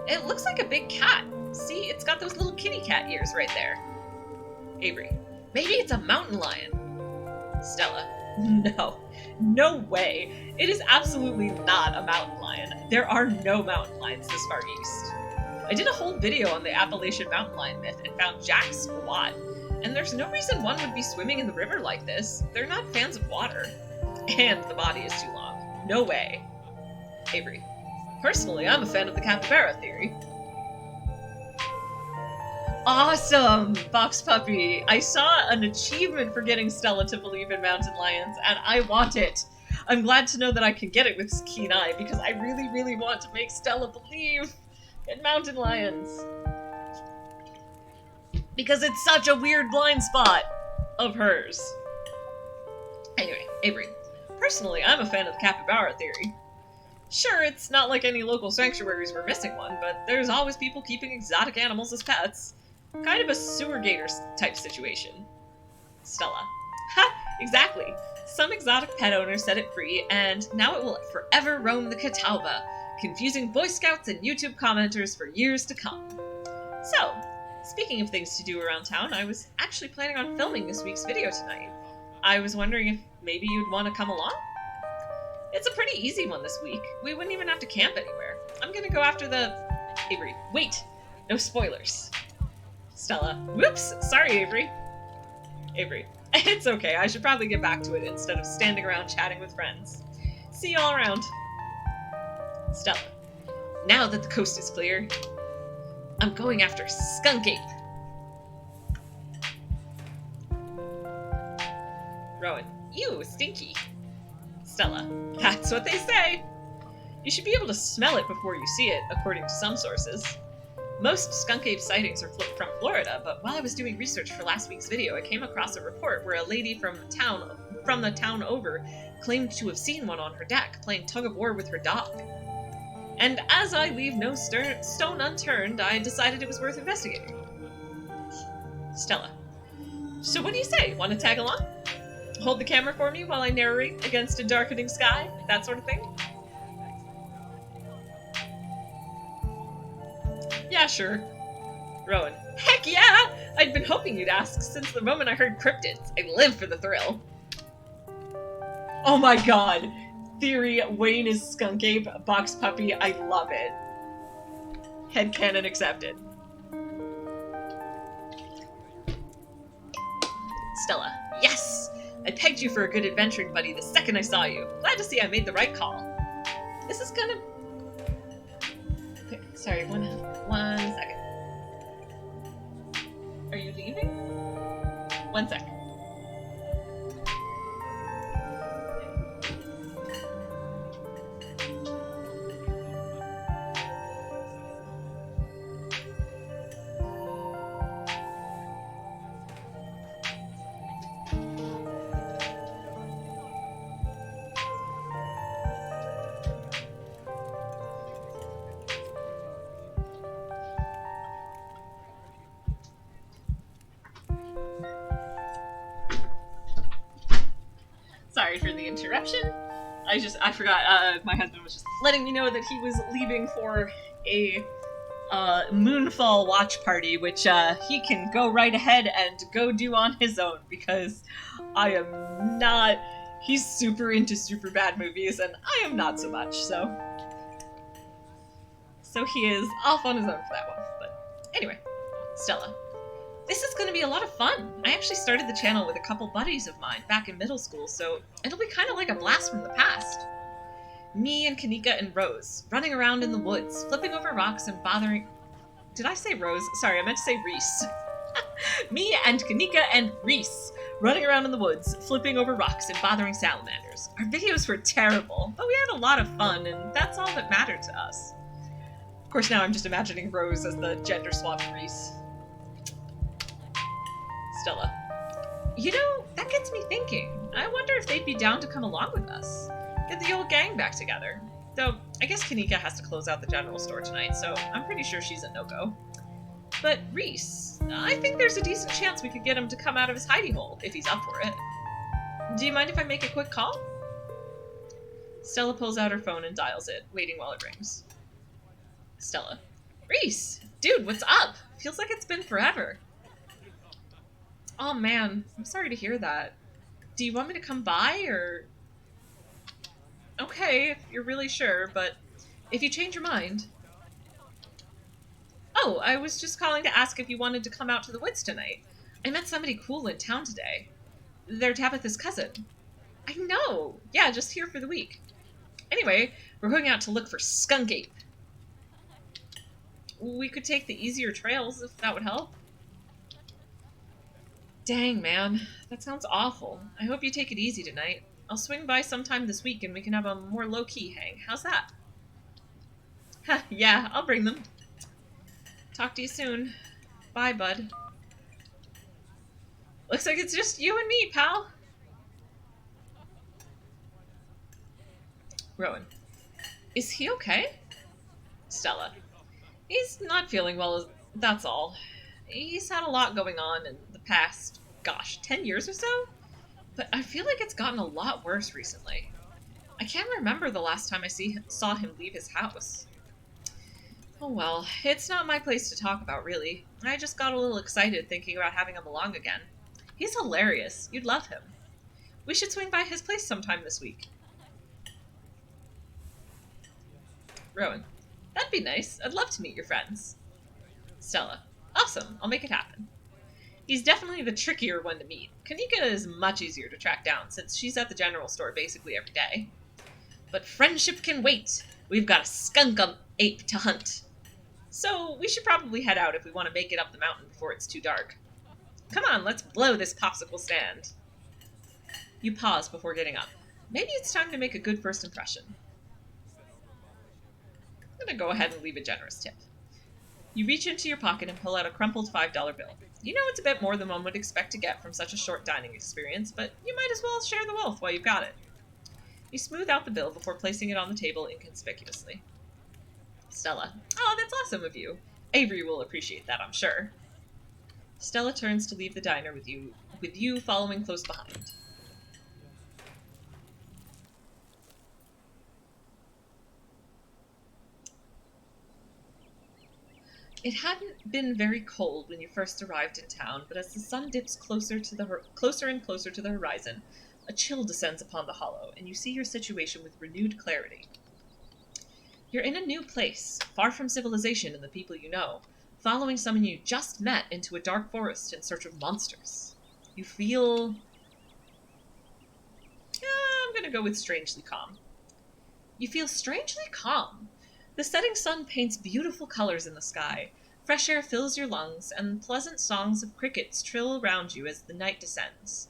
It looks like a big cat. See, it's got those little kitty cat ears right there. Avery. Maybe it's a mountain lion. Stella. No. No way. It is absolutely not a mountain lion. There are no mountain lions this far east. I did a whole video on the Appalachian mountain lion myth and found Jack squat. And there's no reason one would be swimming in the river like this. They're not fans of water. And the body is too long. No way. Avery. Personally, I'm a fan of the capybara theory. Awesome, Box Puppy. I saw an achievement for getting Stella to believe in mountain lions, and I want it. I'm glad to know that I can get it with Keen Eye, because I really, really want to make Stella believe in mountain lions. Because it's such a weird blind spot of hers. Anyway, Avery. Personally, I'm a fan of the capybara theory. Sure, it's not like any local sanctuaries were missing one, but there's always people keeping exotic animals as pets. Kind of a sewer gator type situation. Stella. Ha! Exactly. Some exotic pet owner set it free, and now it will forever roam the Catawba, confusing Boy Scouts and YouTube commenters for years to come. So, speaking of things to do around town, I was actually planning on filming this week's video tonight. I was wondering if maybe you'd want to come along? It's a pretty easy one this week. We wouldn't even have to camp anywhere. I'm gonna go after the... Avery, wait! No spoilers. Stella. Whoops! Sorry, Avery. Avery. It's okay, I should probably get back to it instead of standing around chatting with friends. See you all around. Stella. Now that the coast is clear, I'm going after Skunk Ape. Rowan. Ew, stinky. Stella. That's what they say. You should be able to smell it before you see it, according to some sources. Most skunk ape sightings are from Florida, but while I was doing research for last week's video, I came across a report where a lady from the town over claimed to have seen one on her deck, playing tug-of-war with her dog. And as I leave no stone unturned, I decided it was worth investigating. Stella. So what do you say? Want to tag along? Hold the camera for me while I narrate against a darkening sky? That sort of thing? Yeah, sure. Rowan. Heck yeah! I'd been hoping you'd ask since the moment I heard cryptids. I live for the thrill. Oh my god! Theory, Wayne is Skunk Ape, Box Puppy, I love it. Headcanon accepted. Stella. Yes! I pegged you for a good adventuring buddy the second I saw you. Glad to see I made the right call. This is gonna... Sorry, one second. Are you leaving? 1 sec. Sorry for the interruption. I forgot, my husband was just letting me know that he was leaving for a Moonfall watch party, which he can go right ahead and go do on his own, because I am not... He's super into super bad movies, and I am not so much, so he is off on his own for that one. But anyway, Stella. This is going to be a lot of fun. I actually started the channel with a couple buddies of mine back in middle school, so it'll be kind of like a blast from the past. Me and Kanika and Rose, running around in the woods, flipping over rocks and bothering... Did I say Rose? Sorry, I meant to say Reese. Me and Kanika and Reese, running around in the woods, flipping over rocks and bothering salamanders. Our videos were terrible, but we had a lot of fun, and that's all that mattered to us. Of course, now I'm just imagining Rose as the gender-swapped Reese. Stella. You know, that gets me thinking. I wonder if they'd be down to come along with us. Get the old gang back together. Though, I guess Kanika has to close out the general store tonight, so I'm pretty sure she's a no-go. But Reese, I think there's a decent chance we could get him to come out of his hiding hole, if he's up for it. Do you mind if I make a quick call? Stella pulls out her phone and dials it, waiting while it rings. Stella. Reese! Dude, what's up? Feels like it's been forever. Oh man, I'm sorry to hear that. Do you want me to come by, or... Okay, if you're really sure, but if you change your mind... Oh, I was just calling to ask if you wanted to come out to the woods tonight. I met somebody cool in town today. They're Tabitha's cousin. I know. Yeah, just here for the week. Anyway, we're going out to look for skunk ape. We could take the easier trails if that would help. Dang, man. That sounds awful. I hope you take it easy tonight. I'll swing by sometime this week and we can have a more low-key hang. How's that? Yeah, I'll bring them. Talk to you soon. Bye, bud. Looks like it's just you and me, pal. Rowan. Is he okay? Stella. He's not feeling well, that's all. He's had a lot going on in the past, gosh, 10 years or so? But I feel like it's gotten a lot worse recently. I can't remember the last time I saw him leave his house. Oh well, it's not my place to talk about, really. I just got a little excited thinking about having him along again. He's hilarious. You'd love him. We should swing by his place sometime this week. Rowan. That'd be nice. I'd love to meet your friends. Stella. Awesome. I'll make it happen. He's definitely the trickier one to meet. Kanika is much easier to track down since she's at the general store basically every day. But friendship can wait. We've got a skunk ape to hunt. So we should probably head out if we want to make it up the mountain before it's too dark. Come on, let's blow this popsicle stand. You pause before getting up. Maybe it's time to make a good first impression. I'm gonna go ahead and leave a generous tip. You reach into your pocket and pull out a crumpled $5 bill. You know it's a bit more than one would expect to get from such a short dining experience, but you might as well share the wealth while you've got it. You smooth out the bill before placing it on the table inconspicuously. Stella. Oh, that's awesome of you. Avery will appreciate that, I'm sure. Stella turns to leave the diner with you following close behind. It hadn't been very cold when you first arrived in town, but as the sun dips closer and closer to the horizon, a chill descends upon the hollow, and you see your situation with renewed clarity. You're in a new place, far from civilization and the people you know, following someone you just met into a dark forest in search of monsters. You feel... I'm gonna go with strangely calm. You feel strangely calm. The setting sun paints beautiful colors in the sky. Fresh air fills your lungs, and pleasant songs of crickets trill around you as the night descends.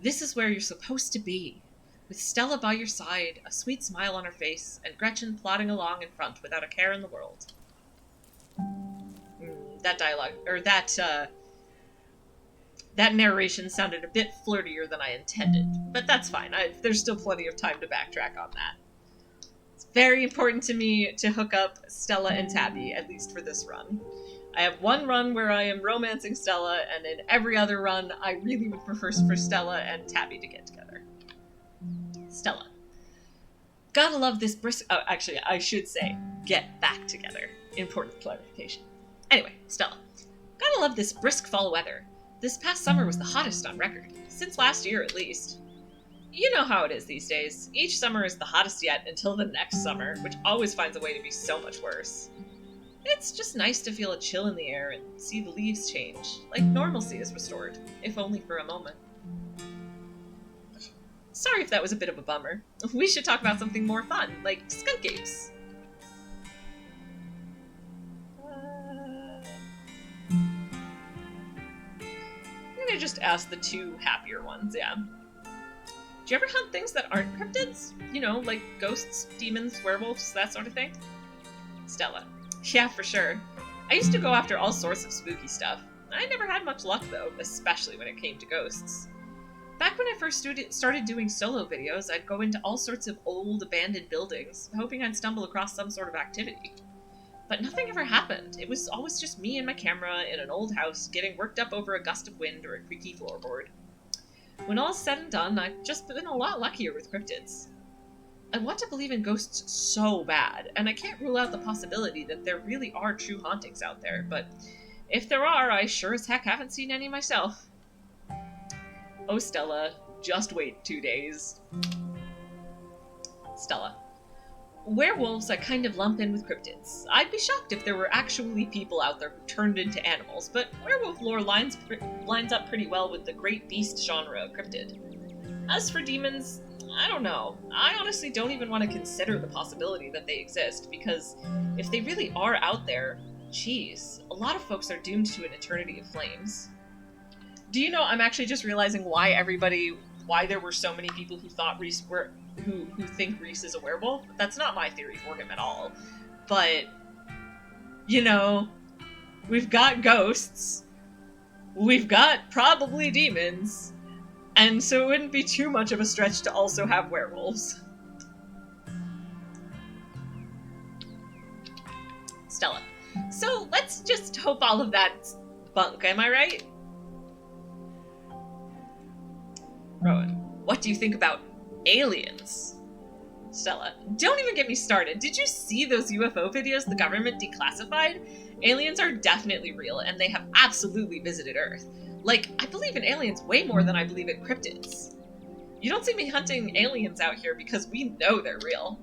This is where you're supposed to be, with Stella by your side, a sweet smile on her face, and Gretchen plodding along in front without a care in the world. That dialogue, or that narration sounded a bit flirtier than I intended, but that's fine. There's still plenty of time to backtrack on that. Very important to me to hook up Stella and Tabby, at least for this run. I have one run where I am romancing Stella, and in every other run, I really would prefer for Stella and Tabby to get together. Stella. Gotta love this brisk... Oh, actually, I should say, get back together. Important clarification. Anyway, Stella. Gotta love this brisk fall weather. This past summer was the hottest on record. Since last year, at least. You know how it is these days. Each summer is the hottest yet until the next summer, which always finds a way to be so much worse. It's just nice to feel a chill in the air and see the leaves change, like normalcy is restored, if only for a moment. Sorry if that was a bit of a bummer. We should talk about something more fun, like skunk apes. I'm gonna just ask the two happier ones, yeah. Do you ever hunt things that aren't cryptids? You know, like ghosts, demons, werewolves, that sort of thing? Stella. Yeah, for sure. I used to go after all sorts of spooky stuff. I never had much luck, though, especially when it came to ghosts. Back when I first started doing solo videos, I'd go into all sorts of old, abandoned buildings, hoping I'd stumble across some sort of activity. But nothing ever happened. It was always just me and my camera in an old house, getting worked up over a gust of wind or a creaky floorboard. When all's said and done, I've just been a lot luckier with cryptids. I want to believe in ghosts so bad, and I can't rule out the possibility that there really are true hauntings out there, but if there are, I sure as heck haven't seen any myself. Oh, Stella, just wait 2 days. Stella. Werewolves I kind of lump in with cryptids. I'd be shocked if there were actually people out there who turned into animals, but werewolf lore lines up pretty well with the great beast genre of cryptid. As for demons, I don't know. I honestly don't even want to consider the possibility that they exist, because if they really are out there, geez, a lot of folks are doomed to an eternity of flames. Do you know, I'm actually just realizing why there were so many people who thought who think Reese is a werewolf. That's not my theory for him at all. But, you know, we've got ghosts, we've got probably demons, and so it wouldn't be too much of a stretch to also have werewolves. Stella. So let's just hope all of that's bunk, am I right? Rowan. What do you think about aliens? Stella. Don't even get me started. Did you see those UFO videos the government declassified? Aliens are definitely real, and they have absolutely visited Earth. Like, I believe in aliens way more than I believe in cryptids. You don't see me hunting aliens out here because we know they're real.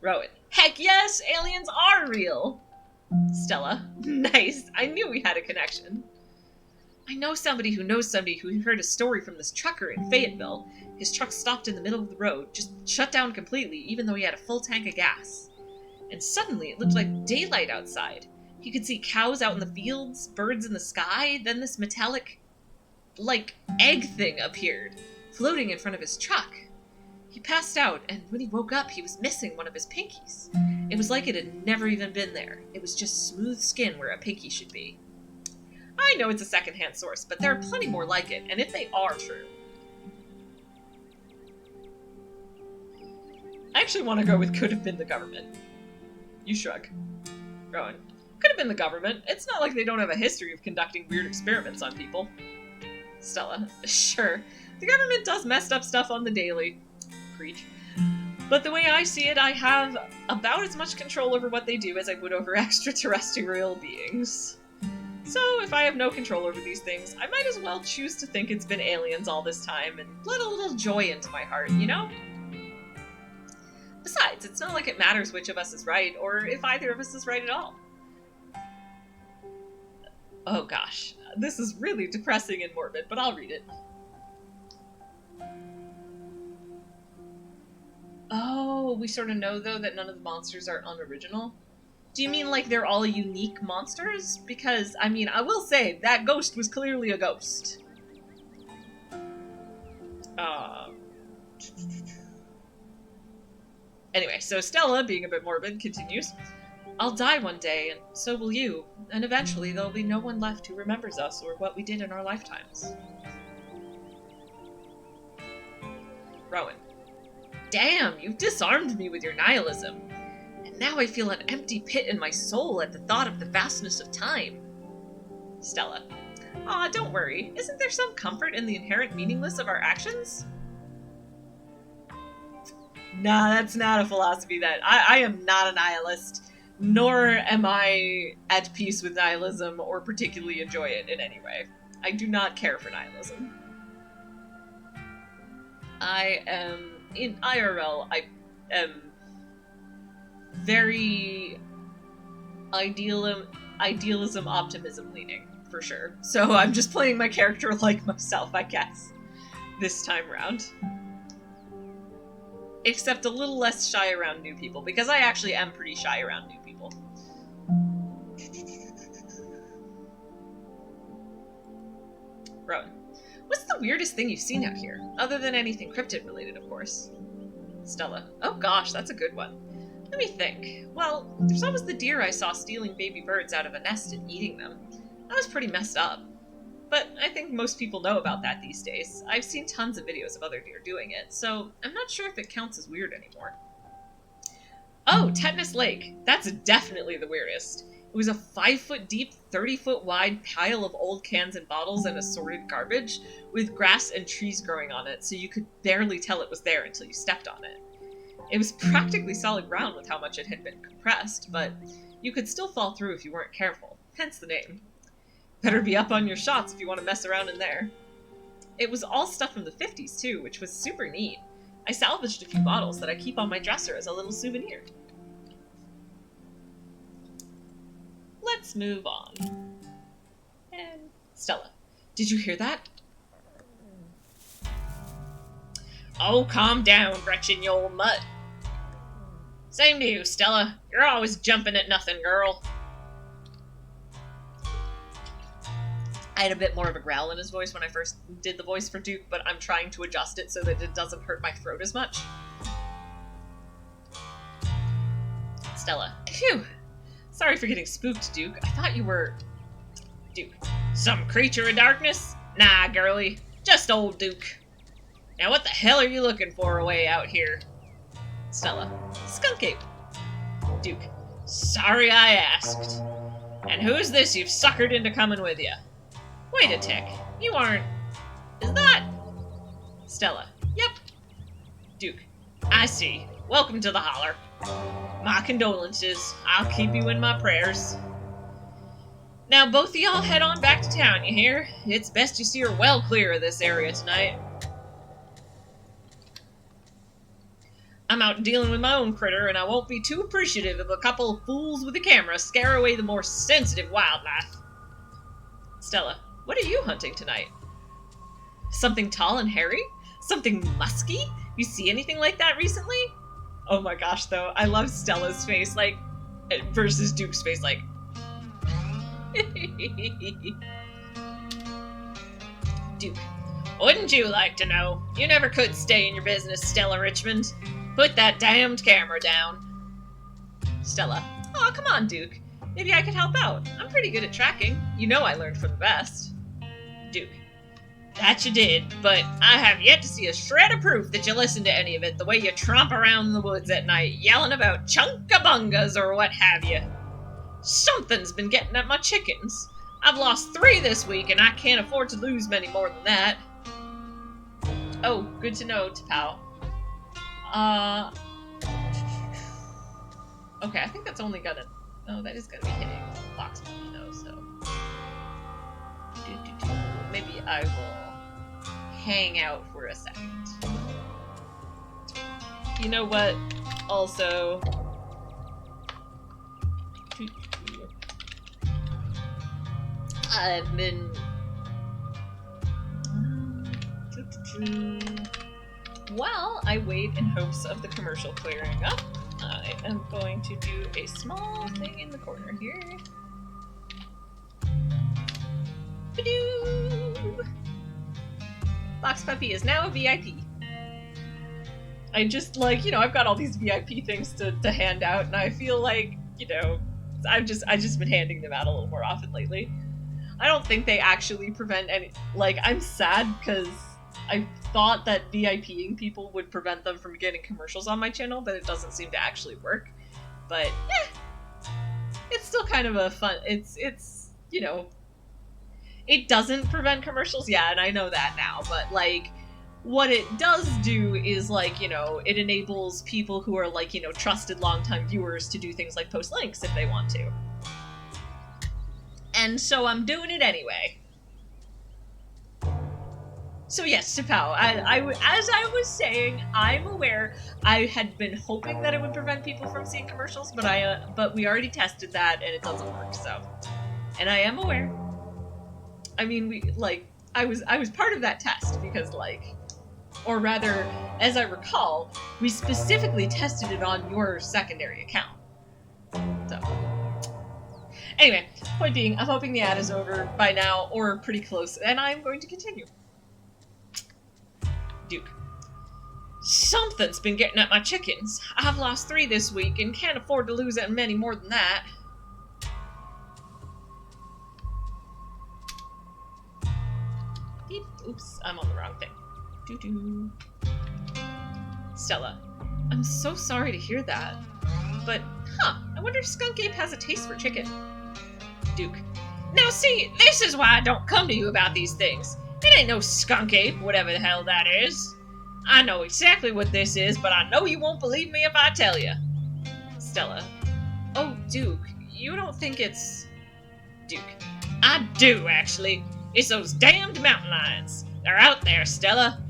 Rowan. Heck yes, aliens are real! Stella. Nice, I knew we had a connection. I know somebody who heard a story from this trucker in Fayetteville. His truck stopped in the middle of the road, just shut down completely, even though he had a full tank of gas. And suddenly it looked like daylight outside. He could see cows out in the fields, birds in the sky, then this metallic, like, egg thing appeared, floating in front of his truck. He passed out, and when he woke up, he was missing one of his pinkies. It was like it had never even been there. It was just smooth skin where a pinky should be. I know it's a secondhand source, but there are plenty more like it, and if they are true. I actually want to go with could have been the government. You shrug. Rowan. Could have been the government. It's not like they don't have a history of conducting weird experiments on people. Stella. Sure. The government does messed up stuff on the daily. Preach. But the way I see it, I have about as much control over what they do as I would over extraterrestrial beings. So if I have no control over these things, I might as well choose to think it's been aliens all this time and let a little joy into my heart, you know? Besides, it's not like it matters which of us is right, or if either of us is right at all. Oh gosh, this is really depressing and morbid, but I'll read it. Oh, we sort of know, though, that none of the monsters are unoriginal? Do you mean like they're all unique monsters? Because, I mean, I will say, that ghost was clearly a ghost. Anyway, so Stella, being a bit morbid, continues. I'll die one day, and so will you, and eventually there'll be no one left who remembers us or what we did in our lifetimes. Rowan. Damn, you've disarmed me with your nihilism. And now I feel an empty pit in my soul at the thought of the vastness of time. Stella. Aw, don't worry. Isn't there some comfort in the inherent meaninglessness of our actions? Nah, that's not a philosophy that... I am not a nihilist, nor am I at peace with nihilism or particularly enjoy it in any way. I do not care for nihilism. In IRL, I am very idealism, optimism leaning, for sure. So I'm just playing my character like myself, I guess, this time around. Except a little less shy around new people, because I actually am pretty shy around new people. Rowan. What's the weirdest thing you've seen out here? Other than anything cryptid related, of course. Stella. Oh gosh, that's a good one. Let me think. Well, there's always the deer I saw stealing baby birds out of a nest and eating them. That was pretty messed up. But I think most people know about that these days. I've seen tons of videos of other deer doing it, so I'm not sure if it counts as weird anymore. Oh, Tetanus Lake. That's definitely the weirdest. It was a 5-foot deep, 30-foot wide pile of old cans and bottles and assorted garbage, with grass and trees growing on it, so you could barely tell it was there until you stepped on it. It was practically solid ground with how much it had been compressed, but you could still fall through if you weren't careful, hence the name. Better be up on your shots if you want to mess around in there. It was all stuff from the 50s, too, which was super neat. I salvaged a few bottles that I keep on my dresser as a little souvenir. Let's move on. And Stella, did you hear that? Oh, calm down, Gretchen, you old mutt. Same to you, Stella. You're always jumping at nothing, girl. I had a bit more of a growl in his voice when I first did the voice for Duke, but I'm trying to adjust it so that it doesn't hurt my throat as much. Stella. Phew. Sorry for getting spooked, Duke. I thought you were... Duke. Some creature of darkness? Nah, girlie. Just old Duke. Now what the hell are you looking for away out here? Stella. Skunk ape. Duke. Sorry I asked. And who's this you've suckered into coming with you? Wait a tick. You aren't... Is that... Stella. Yep. Duke. I see. Welcome to the holler. My condolences. I'll keep you in my prayers. Now both of y'all head on back to town, you hear? It's best you steer well clear of this area tonight. I'm out dealing with my own critter, and I won't be too appreciative if a couple of fools with a camera scare away the more sensitive wildlife. Stella. What are you hunting tonight? Something tall and hairy? Something musky? You see anything like that recently? Oh my gosh, though. I love Stella's face, like, versus Duke's face, like... Duke. Wouldn't you like to know? You never could stay in your business, Stella Richmond. Put that damned camera down. Stella. Aw, come on, Duke. Maybe I could help out. I'm pretty good at tracking. You know I learned from the best. Duke. That you did, but I have yet to see a shred of proof that you listened to any of it the way you tromp around the woods at night, yelling about chunkabungas or what have you. Something's been getting at my chickens. I've lost 3 this week, and I can't afford to lose many more than that. Oh, good to know, T'Pau. Okay, I think that's only gonna... Oh, that is gonna be hitting Fox Puppy, though, so... Maybe I will hang out for a second. You know what? Also... I've been... While I wait in hopes of the commercial clearing up, I am going to do a small thing in the corner here. Ba-doo! Fox Puppy is now a VIP. I just, like, you know, I've got all these VIP things to hand out, and I feel like, you know, I've just been handing them out a little more often lately. I don't think they actually prevent any, like, I'm sad because I thought that VIPing people would prevent them from getting commercials on my channel, but it doesn't seem to actually work. But, it's still kind of a fun, it's, you know, it doesn't prevent commercials, yeah, and I know that now, but, like, what it does do is, like, you know, it enables people who are, like, you know, trusted longtime viewers to do things like post links if they want to. And so I'm doing it anyway. So yes, T'Pau, as I was saying, I'm aware. I had been hoping that it would prevent people from seeing commercials, but we already tested that and it doesn't work. So, and I am aware. I mean, I was part of that test because, like, or rather, as I recall, we specifically tested it on your secondary account. So, anyway, point being, I'm hoping the ad is over by now or pretty close, and I'm going to continue. Duke. Something's been getting at my chickens. I've lost 3 this week and can't afford to lose many more than that. Beep. Oops, I'm on the wrong thing. Doo-doo. Stella. I'm so sorry to hear that. But, I wonder if Skunk Ape has a taste for chicken. Duke. Now see, this is why I don't come to you about these things. It ain't no skunk ape, whatever the hell that is. I know exactly what this is, but I know you won't believe me if I tell you. Stella. Oh, Duke, you don't think it's... Duke. I do, actually. It's those damned mountain lions. They're out there, Stella.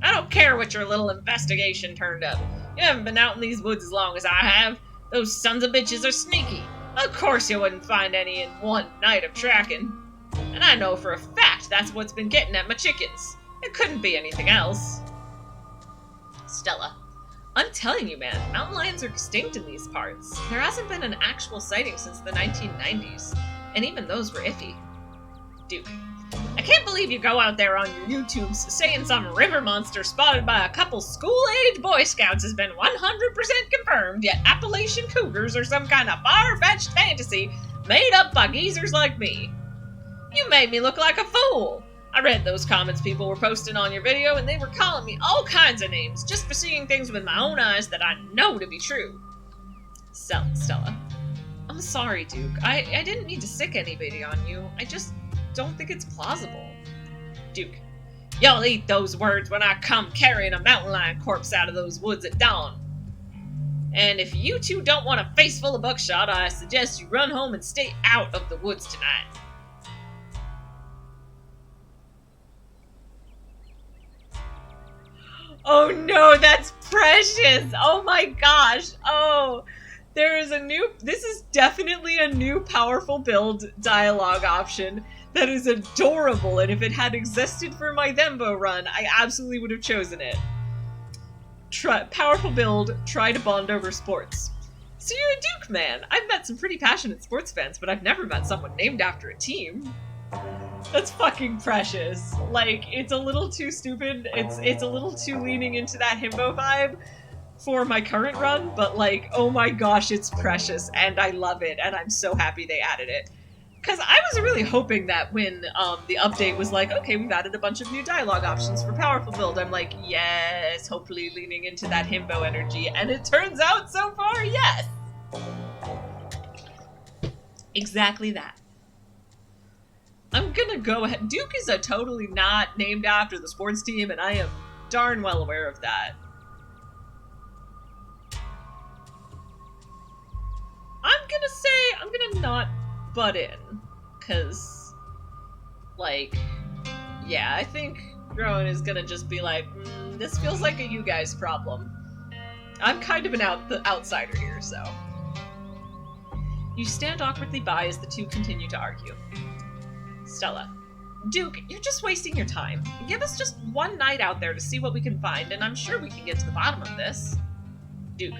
I don't care what your little investigation turned up. You haven't been out in these woods as long as I have. Those sons of bitches are sneaky. Of course you wouldn't find any in one night of tracking. And I know for a fact that's what's been getting at my chickens. It couldn't be anything else. Stella. I'm telling you, man, mountain lions are extinct in these parts. There hasn't been an actual sighting since the 1990s, and even those were iffy. Duke. I can't believe you go out there on your YouTubes saying some river monster spotted by a couple school-age Boy Scouts has been 100% confirmed, yet Appalachian cougars are some kind of far-fetched fantasy made up by geezers like me. You made me look like a fool. I read those comments people were posting on your video, and they were calling me all kinds of names just for seeing things with my own eyes that I know to be true. Stella. I'm sorry, Duke. I didn't mean to sick anybody on you. I just don't think it's plausible. Duke. You'll eat those words when I come carrying a mountain lion corpse out of those woods at dawn. And if you two don't want a face full of buckshot, I suggest you run home and stay out of the woods tonight. Oh no, that's Precious! Oh my gosh! Oh, there is this is definitely a new powerful build dialogue option that is adorable, and if it had existed for my Thembo run, I absolutely would have chosen it. Powerful build, try to bond over sports. So you're a Duke man. I've met some pretty passionate sports fans, but I've never met someone named after a team. That's fucking Precious. Like, it's a little too stupid. It's a little too leaning into that himbo vibe for my current run, but like, oh my gosh, it's Precious, and I love it, and I'm so happy they added it. Because I was really hoping that when the update was like, okay, we've added a bunch of new dialogue options for Powerful Build, I'm like, yes, hopefully leaning into that himbo energy, and it turns out so far, yes! Exactly that. I'm gonna go ahead. Duke is a totally not named after the sports team, and I am darn well aware of that. I'm gonna not butt in, cause, like, yeah, I think Rowan is gonna just be like, this feels like a you guys problem. I'm kind of the outsider here, so. You stand awkwardly by as the two continue to argue. Stella. Duke, you're just wasting your time. Give us just one night out there to see what we can find, and I'm sure we can get to the bottom of this. Duke.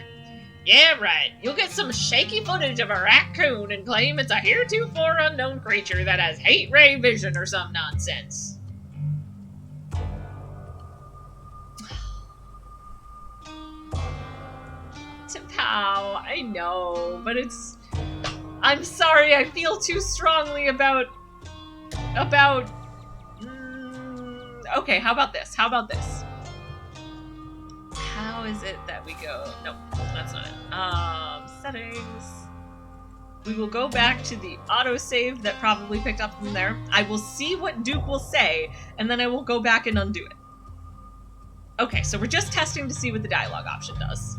Yeah, right. You'll get some shaky footage of a raccoon and claim it's a heretofore unknown creature that has hate ray vision or some nonsense. Pow, I know, but it's... I'm sorry, I feel too strongly about... Okay, how about this? How is it that we go? Nope, that's not it. Settings. We will go back to the autosave that probably picked up from there. I will see what Duke will say, and then I will go back and undo it. Okay, so we're just testing to see what the dialogue option does.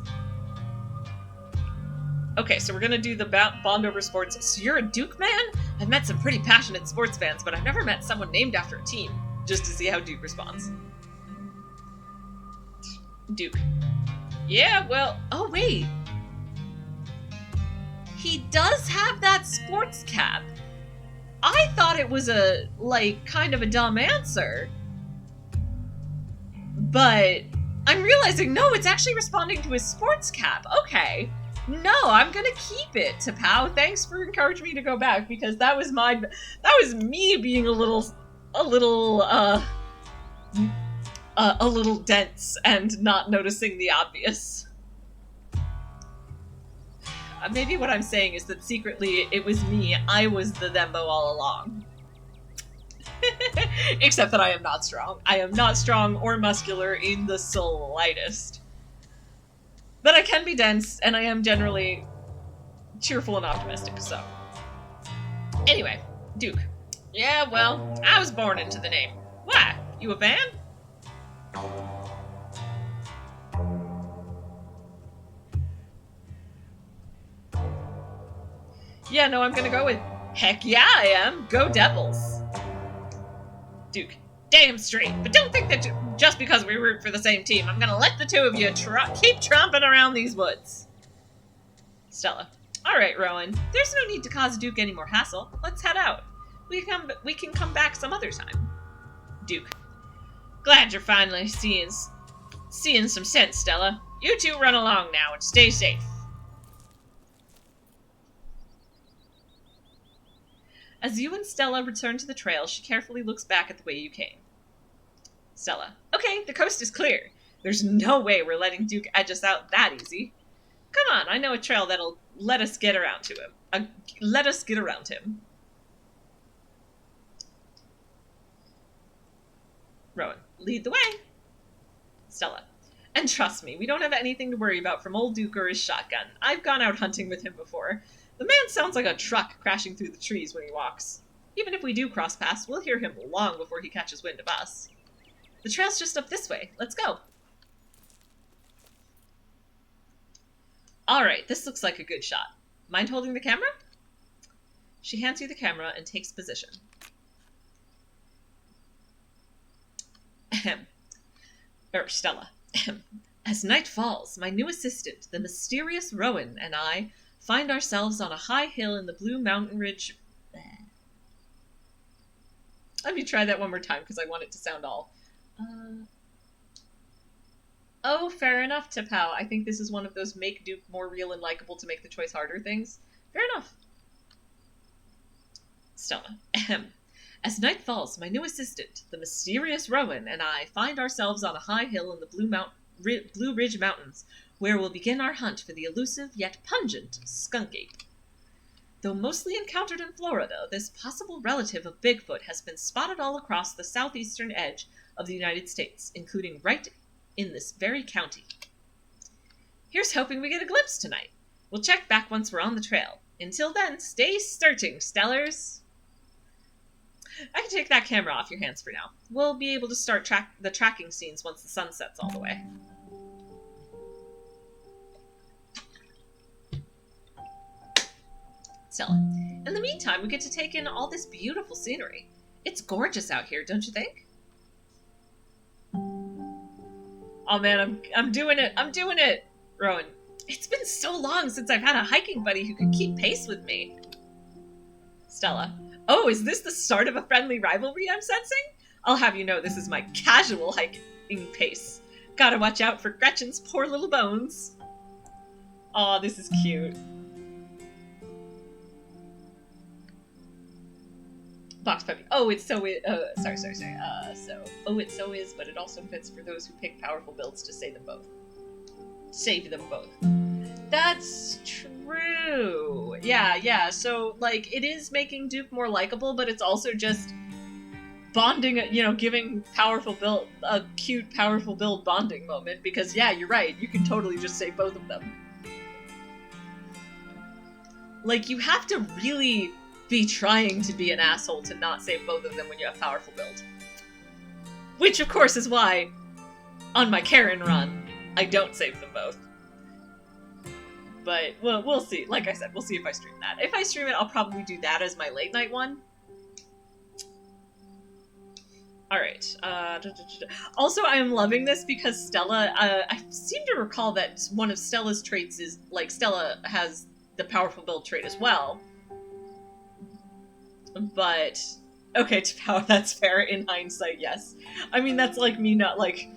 Okay, so we're gonna do the bond over sports. So you're a Duke man? I've met some pretty passionate sports fans, but I've never met someone named after a team. Just to see how Duke responds. Duke. Yeah, well, oh wait. He does have that sports cap. I thought it was a, like, kind of a dumb answer. But I'm realizing, no, it's actually responding to his sports cap. Okay. No, I'm gonna keep it, Tapao. Thanks for encouraging me to go back, because that was me being a little dense and not noticing the obvious. Maybe what I'm saying is that secretly it was me. I was the Thembo all along. Except that I am not strong. I am not strong or muscular in the slightest. But I can be dense, and I am generally cheerful and optimistic, so. Anyway, Duke. Yeah, well, I was born into the name. Why? You a fan? Yeah, no, I'm gonna go with, heck yeah I am. Go Devils. Duke. damn straight. But don't think that just because we root for the same team, I'm gonna let the two of you keep tromping around these woods. Stella. All right, Rowan. There's no need to cause Duke any more hassle. Let's head out. We can come back some other time. Duke. Glad you're finally seeing some sense, Stella. You two run along now and stay safe. As you and Stella return to the trail, she carefully looks back at the way you came. Stella. Okay, the coast is clear. There's no way we're letting Duke edge us out that easy. Come on, I know a trail that'll let us get around to him. Let us get around him. Rowan. Lead the way. Stella. And trust me, we don't have anything to worry about from old Duke or his shotgun. I've gone out hunting with him before. The man sounds like a truck crashing through the trees when he walks. Even if we do cross paths, we'll hear him long before he catches wind of us. The trail's just up this way. Let's go. Alright, this looks like a good shot. Mind holding the camera? She hands you the camera and takes position. Ahem. Stella. As night falls, my new assistant, the mysterious Rowan, and I find ourselves on a high hill in the blue mountain ridge. Let me try that one more time because I want it to sound all. Oh, fair enough, T'Pau. I think this is one of those make Duke more real and likable to make the choice harder things. Fair enough. Stella. As night falls, my new assistant, the mysterious Rowan, and I find ourselves on a high hill in the Blue Ridge Mountains, where we'll begin our hunt for the elusive yet pungent skunk ape. Though mostly encountered in Florida, this possible relative of Bigfoot has been spotted all across the southeastern edge of the United States, including right in this very county. Here's hoping we get a glimpse tonight. We'll check back once we're on the trail. Until then, stay searching, Stellars. I can take that camera off your hands for now. We'll be able to start the tracking scenes once the sun sets all the way. Stella. In the meantime, we get to take in all this beautiful scenery. It's gorgeous out here, don't you think? Oh man, I'm doing it! I'm doing it! Rowan. It's been so long since I've had a hiking buddy who could keep pace with me. Stella. Oh, is this the start of a friendly rivalry I'm sensing? I'll have you know this is my casual hiking pace. Gotta watch out for Gretchen's poor little bones. Aw, this is cute. Box puppy. Oh, it's so it. Sorry. It so is, but it also fits for those who pick powerful builds to save them both. Save them both. That's true. Yeah. So, like, it is making Duke more likable, but it's also just bonding, giving powerful build a cute powerful build bonding moment. Because, yeah, you're right. You can totally just save both of them. Like, you have to really be trying to be an asshole to not save both of them when you have powerful build. Which, of course, is why, on my Karen run, I don't save them both. But, well, we'll see. Like I said, we'll see if I stream that. If I stream it, I'll probably do that as my late night one. Alright. Also, I am loving this because Stella, I seem to recall that one of Stella's traits is, like, Stella has the powerful build trait as well. But, okay, T'Pau, that's fair in hindsight, yes. I mean, that's like me not, like...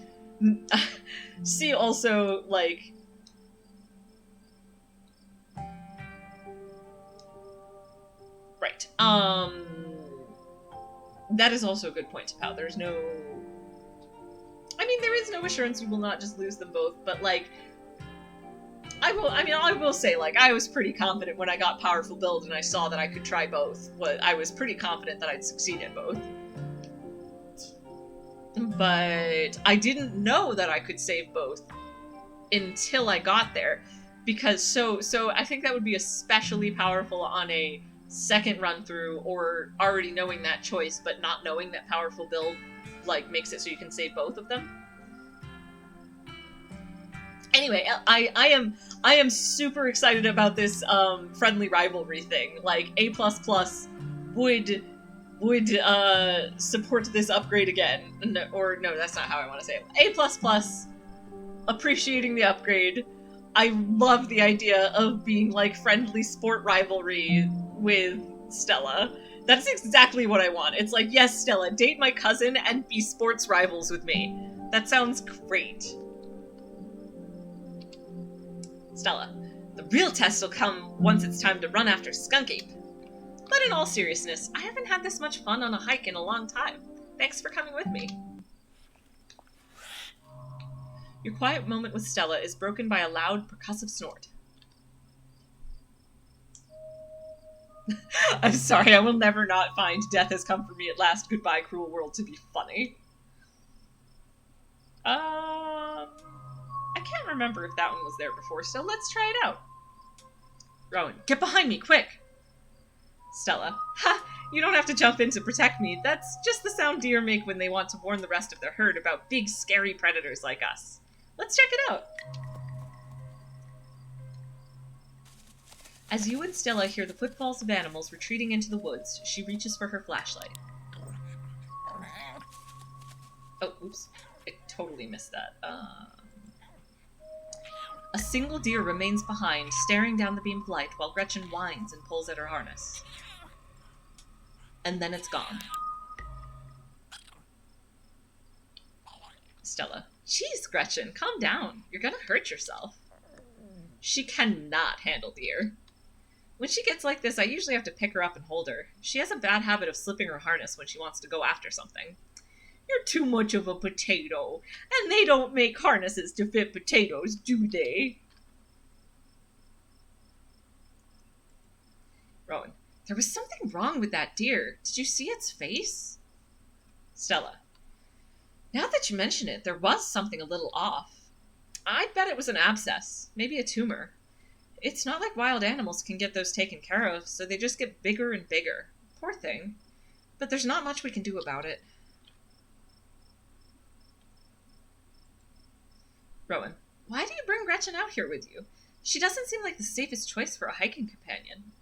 See, also, like... Right. That is also a good point, T'Pau. There's no... I mean, there is no assurance you will not just lose them both, but, like... I will say, like, I was pretty confident when I got powerful build and I saw that I could try both. I was pretty confident that I'd succeed at both. But I didn't know that I could save both until I got there. Because, so I think that would be especially powerful on a second run through, or already knowing that choice, but not knowing that powerful build, like, makes it so you can save both of them. Anyway, I am super excited about this friendly rivalry thing. Like, A++ would would support this upgrade again. No, or no, that's not how I want to say it. A++, appreciating the upgrade. I love the idea of being like friendly sport rivalry with Stella. That's exactly what I want. It's like, yes, Stella, date my cousin and be sports rivals with me. That sounds great. Stella, the real test will come once it's time to run after Skunk Ape. But in all seriousness, I haven't had this much fun on a hike in a long time. Thanks for coming with me. Your quiet moment with Stella is broken by a loud, percussive snort. I'm sorry, I will never not find Death Has Come For Me at Last, Goodbye Cruel World to be funny. I can't remember if that one was there before, so let's try it out. Rowan, get behind me, quick! Stella, ha! You don't have to jump in to protect me. That's just the sound deer make when they want to warn the rest of their herd about big, scary predators like us. Let's check it out. As you and Stella hear the footfalls of animals retreating into the woods, she reaches for her flashlight. Oh, oops. I totally missed that. A single deer remains behind, staring down the beam of light while Gretchen whines and pulls at her harness. And then it's gone. Stella. Jeez, Gretchen, calm down. You're gonna hurt yourself. She cannot handle deer. When she gets like this, I usually have to pick her up and hold her. She has a bad habit of slipping her harness when she wants to go after something. You're too much of a potato, and they don't make harnesses to fit potatoes, do they? Rowan. There was something wrong with that deer. Did you see its face? Stella. Now that you mention it, there was something a little off. I'd bet it was an abscess, maybe a tumor. It's not like wild animals can get those taken care of, so they just get bigger and bigger. Poor thing. But there's not much we can do about it. Rowan. Why do you bring Gretchen out here with you? She doesn't seem like the safest choice for a hiking companion.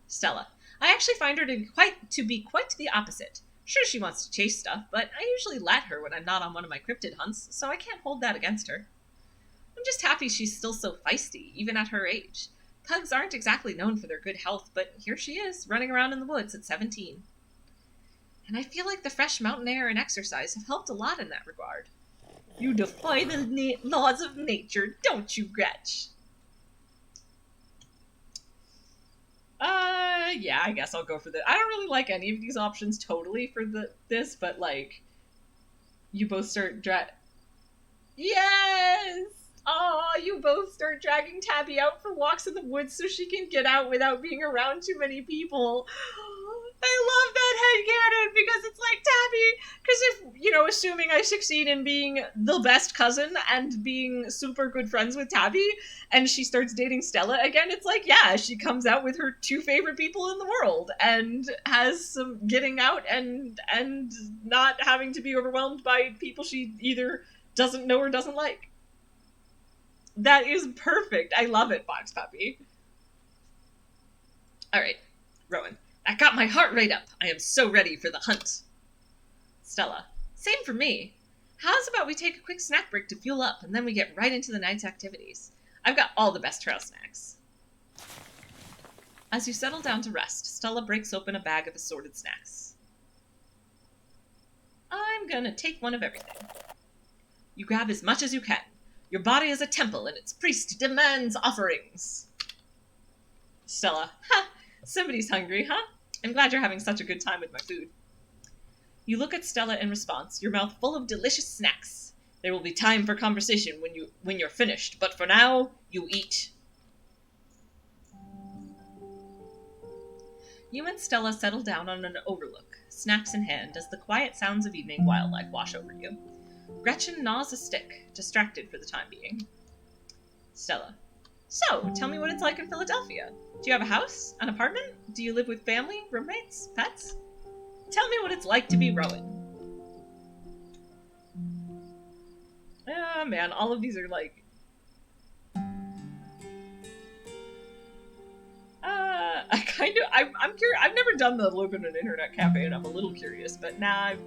Stella. I actually find her to be quite the opposite. Sure, she wants to chase stuff, but I usually let her when I'm not on one of my cryptid hunts, so I can't hold that against her. I'm just happy she's still so feisty, even at her age. Pugs aren't exactly known for their good health, but here she is, running around in the woods at 17. And I feel like the fresh mountain air and exercise have helped a lot in that regard. You defy the laws of nature, don't you, Gretch? Yeah, I guess I'll go for this. I don't really like any of these options totally for this, but, like, you both start Yes! Oh, you both start dragging Tabby out for walks in the woods so she can get out without being around too many people. I love that headcanon because it's like Tabby. Because if, assuming I succeed in being the best cousin and being super good friends with Tabby, and she starts dating Stella again, it's like, yeah, she comes out with her two favorite people in the world and has some getting out and not having to be overwhelmed by people she either doesn't know or doesn't like. That is perfect. I love it, Fox Puppy. Alright, Rowan. That got my heart rate up. I am so ready for the hunt. Stella. Same for me. How's about we take a quick snack break to fuel up, and then we get right into the night's activities? I've got all the best trail snacks. As you settle down to rest, Stella breaks open a bag of assorted snacks. I'm gonna take one of everything. You grab as much as you can. Your body is a temple, and its priest demands offerings. Stella. Ha! Somebody's hungry, huh? I'm glad you're having such a good time with my food. You look at Stella in response, your mouth full of delicious snacks. There will be time for conversation when you're finished, but for now, you eat. You and Stella settle down on an overlook, snacks in hand, as the quiet sounds of evening wildlife wash over you. Gretchen gnaws a stick, distracted for the time being. Stella. So, tell me what it's like in Philadelphia. Do you have a house? An apartment? Do you live with family? Roommates? Pets? Tell me what it's like to be Rowan. Ah, man, all of these are like... I I'm curious. I've never done the live in an internet cafe, and I'm a little curious. But now I'm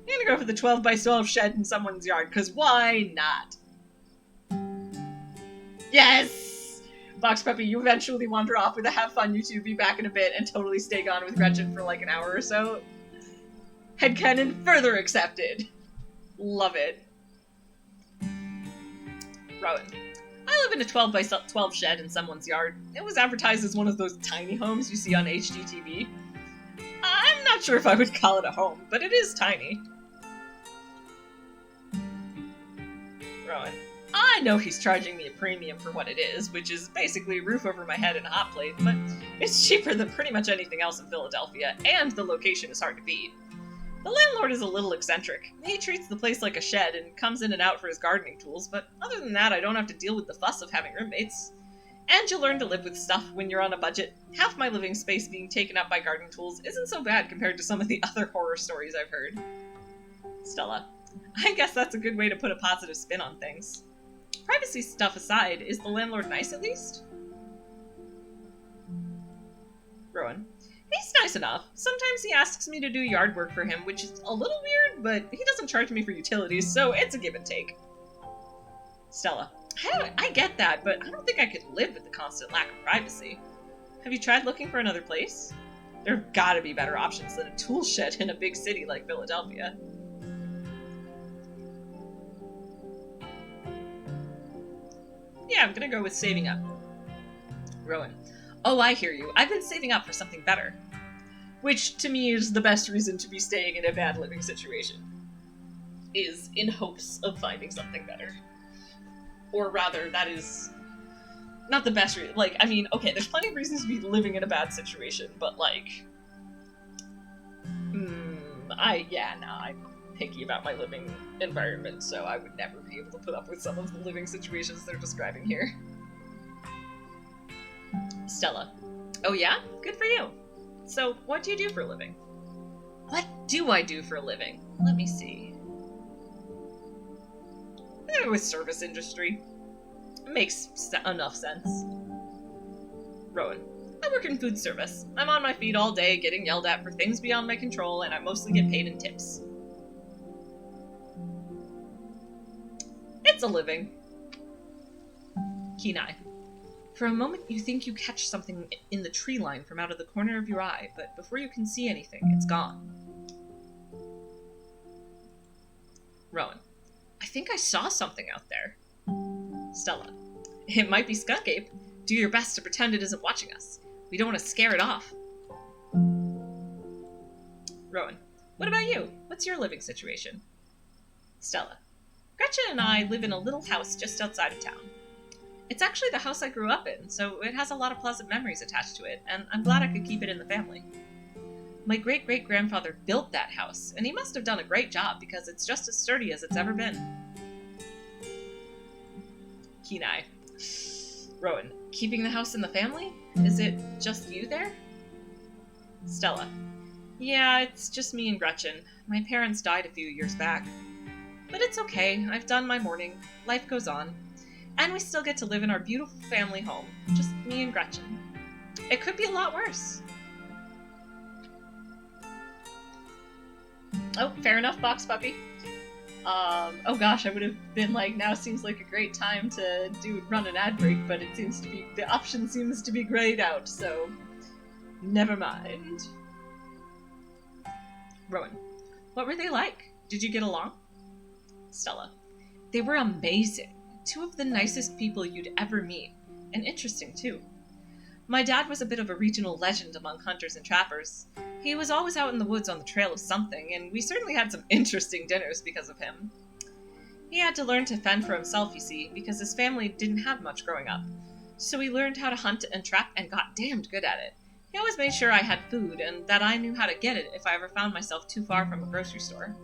gonna go for the 12 by 12 shed in someone's yard, because why not? Yes! Box Puppy, you eventually wander off with a have fun, you two be back in a bit, and totally stay gone with Gretchen for like an hour or so. Headcanon further accepted. Love it. Rowan. I live in a 12 by 12 shed in someone's yard. It was advertised as one of those tiny homes you see on HGTV. I'm not sure if I would call it a home, but it is tiny. Rowan. I know he's charging me a premium for what it is, which is basically a roof over my head and a hot plate, but it's cheaper than pretty much anything else in Philadelphia, and the location is hard to beat. The landlord is a little eccentric. He treats the place like a shed and comes in and out for his gardening tools, but other than that, I don't have to deal with the fuss of having roommates. And you learn to live with stuff when you're on a budget. Half my living space being taken up by gardening tools isn't so bad compared to some of the other horror stories I've heard. Stella. I guess that's a good way to put a positive spin on things. Privacy stuff aside, is the landlord nice at least? Rowan. He's nice enough. Sometimes he asks me to do yard work for him, which is a little weird, but he doesn't charge me for utilities, so it's a give and take. Stella. I get that, but I don't think I could live with the constant lack of privacy. Have you tried looking for another place? There've gotta be better options than a tool shed in a big city like Philadelphia. Yeah, I'm gonna go with saving up. Rowan. Oh, I hear you. I've been saving up for something better. Which, to me, is the best reason to be staying in a bad living situation. Is in hopes of finding something better. Or rather, that is not the best reason. Like, I mean, okay, there's plenty of reasons to be living in a bad situation, but like... I'm picky about my living environment, so I would never be able to put up with some of the living situations they're describing here. Stella. Oh yeah? Good for you. So, what do you do for a living? What do I do for a living? Let me see. With service industry. Makes enough sense. Rowan. I work in food service. I'm on my feet all day, getting yelled at for things beyond my control, and I mostly get paid in tips. It's a living. Kenai. For a moment, you think you catch something in the tree line from out of the corner of your eye, but before you can see anything, it's gone. Rowan. I think I saw something out there. Stella. It might be Skunk Ape. Do your best to pretend it isn't watching us. We don't want to scare it off. Rowan. What about you? What's your living situation? Stella. Gretchen and I live in a little house just outside of town. It's actually the house I grew up in, so it has a lot of pleasant memories attached to it, and I'm glad I could keep it in the family. My great-great-grandfather built that house, and he must have done a great job because it's just as sturdy as it's ever been. Kenai. Rowan. Keeping the house in the family? Is it just you there? Stella. Yeah, it's just me and Gretchen. My parents died a few years back. But it's okay. I've done my mourning. Life goes on. And we still get to live in our beautiful family home. Just me and Gretchen. It could be a lot worse. Oh, fair enough, Box Puppy. Oh gosh, I would have been like, now seems like a great time to run an ad break, but it seems to be, the option seems to be grayed out, so never mind. Rowan. What were they like? Did you get along? Stella. They were amazing. Two of the nicest people you'd ever meet. And interesting, too. My dad was a bit of a regional legend among hunters and trappers. He was always out in the woods on the trail of something, and we certainly had some interesting dinners because of him. He had to learn to fend for himself, you see, because his family didn't have much growing up. So he learned how to hunt and trap and got damned good at it. He always made sure I had food, and that I knew how to get it if I ever found myself too far from a grocery store.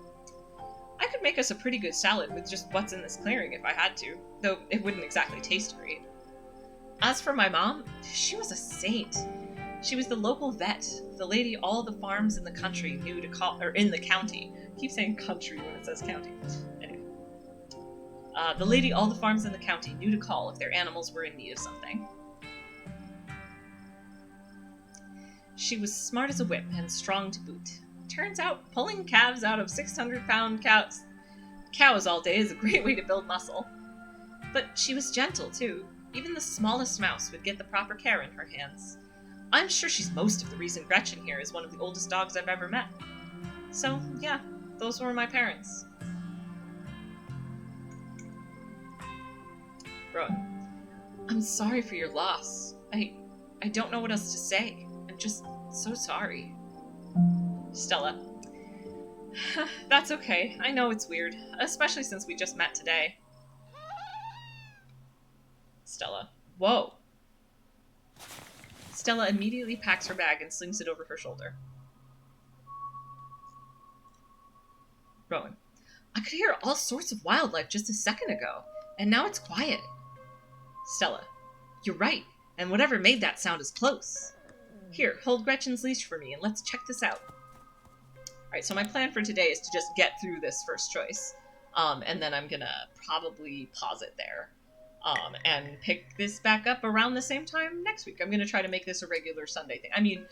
I could make us a pretty good salad with just what's in this clearing if I had to, though it wouldn't exactly taste great. As for my mom, she was a saint. She was the local vet, the lady all the farms in the country knew to call, or in the county. I keep saying country when it says county. Anyway. The lady all the farms in the county knew to call if their animals were in need of something. She was smart as a whip and strong to boot. Turns out, pulling calves out of 600-pound cows all day is a great way to build muscle. But she was gentle, too. Even the smallest mouse would get the proper care in her hands. I'm sure she's most of the reason Gretchen here is one of the oldest dogs I've ever met. So, yeah, those were my parents. Rowan, I'm sorry for your loss. I don't know what else to say. I'm just so sorry. Stella. That's okay. I know it's weird, especially since we just met today. Stella. Whoa. Stella immediately packs her bag and slings it over her shoulder. Rowan. I could hear all sorts of wildlife just a second ago, and now it's quiet. Stella. You're right, and whatever made that sound is close. Here, hold Gretchen's leash for me, and let's check this out. Alright, so my plan for today is to just get through this first choice, and then I'm gonna probably pause it there, and pick this back up around the same time next week. I'm gonna try to make this a regular Sunday thing. I mean,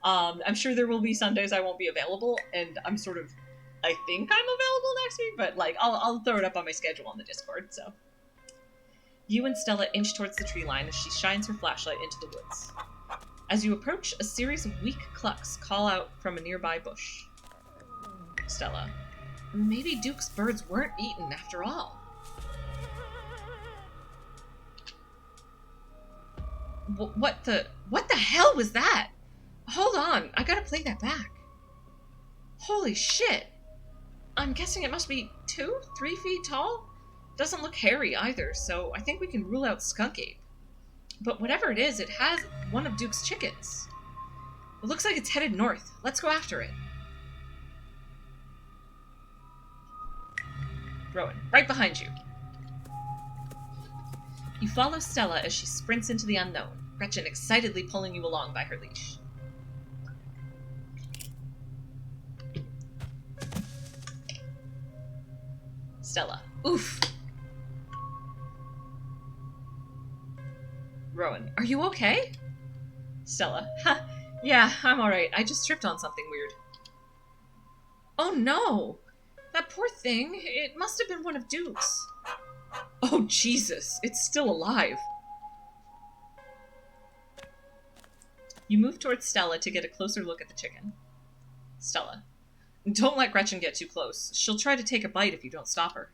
I'm sure there will be Sundays I won't be available, and I think I'm available next week, but, like, I'll throw it up on my schedule on the Discord, so. You and Stella inch towards the tree line as she shines her flashlight into the woods. As you approach, a series of weak clucks call out from a nearby bush. Stella. Maybe Duke's birds weren't eaten after all. What the hell was that? Hold on, I gotta play that back. Holy shit. I'm guessing it must be 2-3 feet tall? Doesn't look hairy either, so I think we can rule out skunk ape. But whatever it is, it has one of Duke's chickens. It looks like it's headed north. Let's go after it. Rowan, right behind you. You follow Stella as she sprints into the unknown, Gretchen excitedly pulling you along by her leash. Stella. Oof. Rowan, are you okay? Stella. Ha, yeah, I'm alright. I just tripped on something weird. Oh no! That poor thing. It must have been one of Duke's. Oh Jesus, it's still alive. You move towards Stella to get a closer look at the chicken. Stella. Don't let Gretchen get too close. She'll try to take a bite if you don't stop her.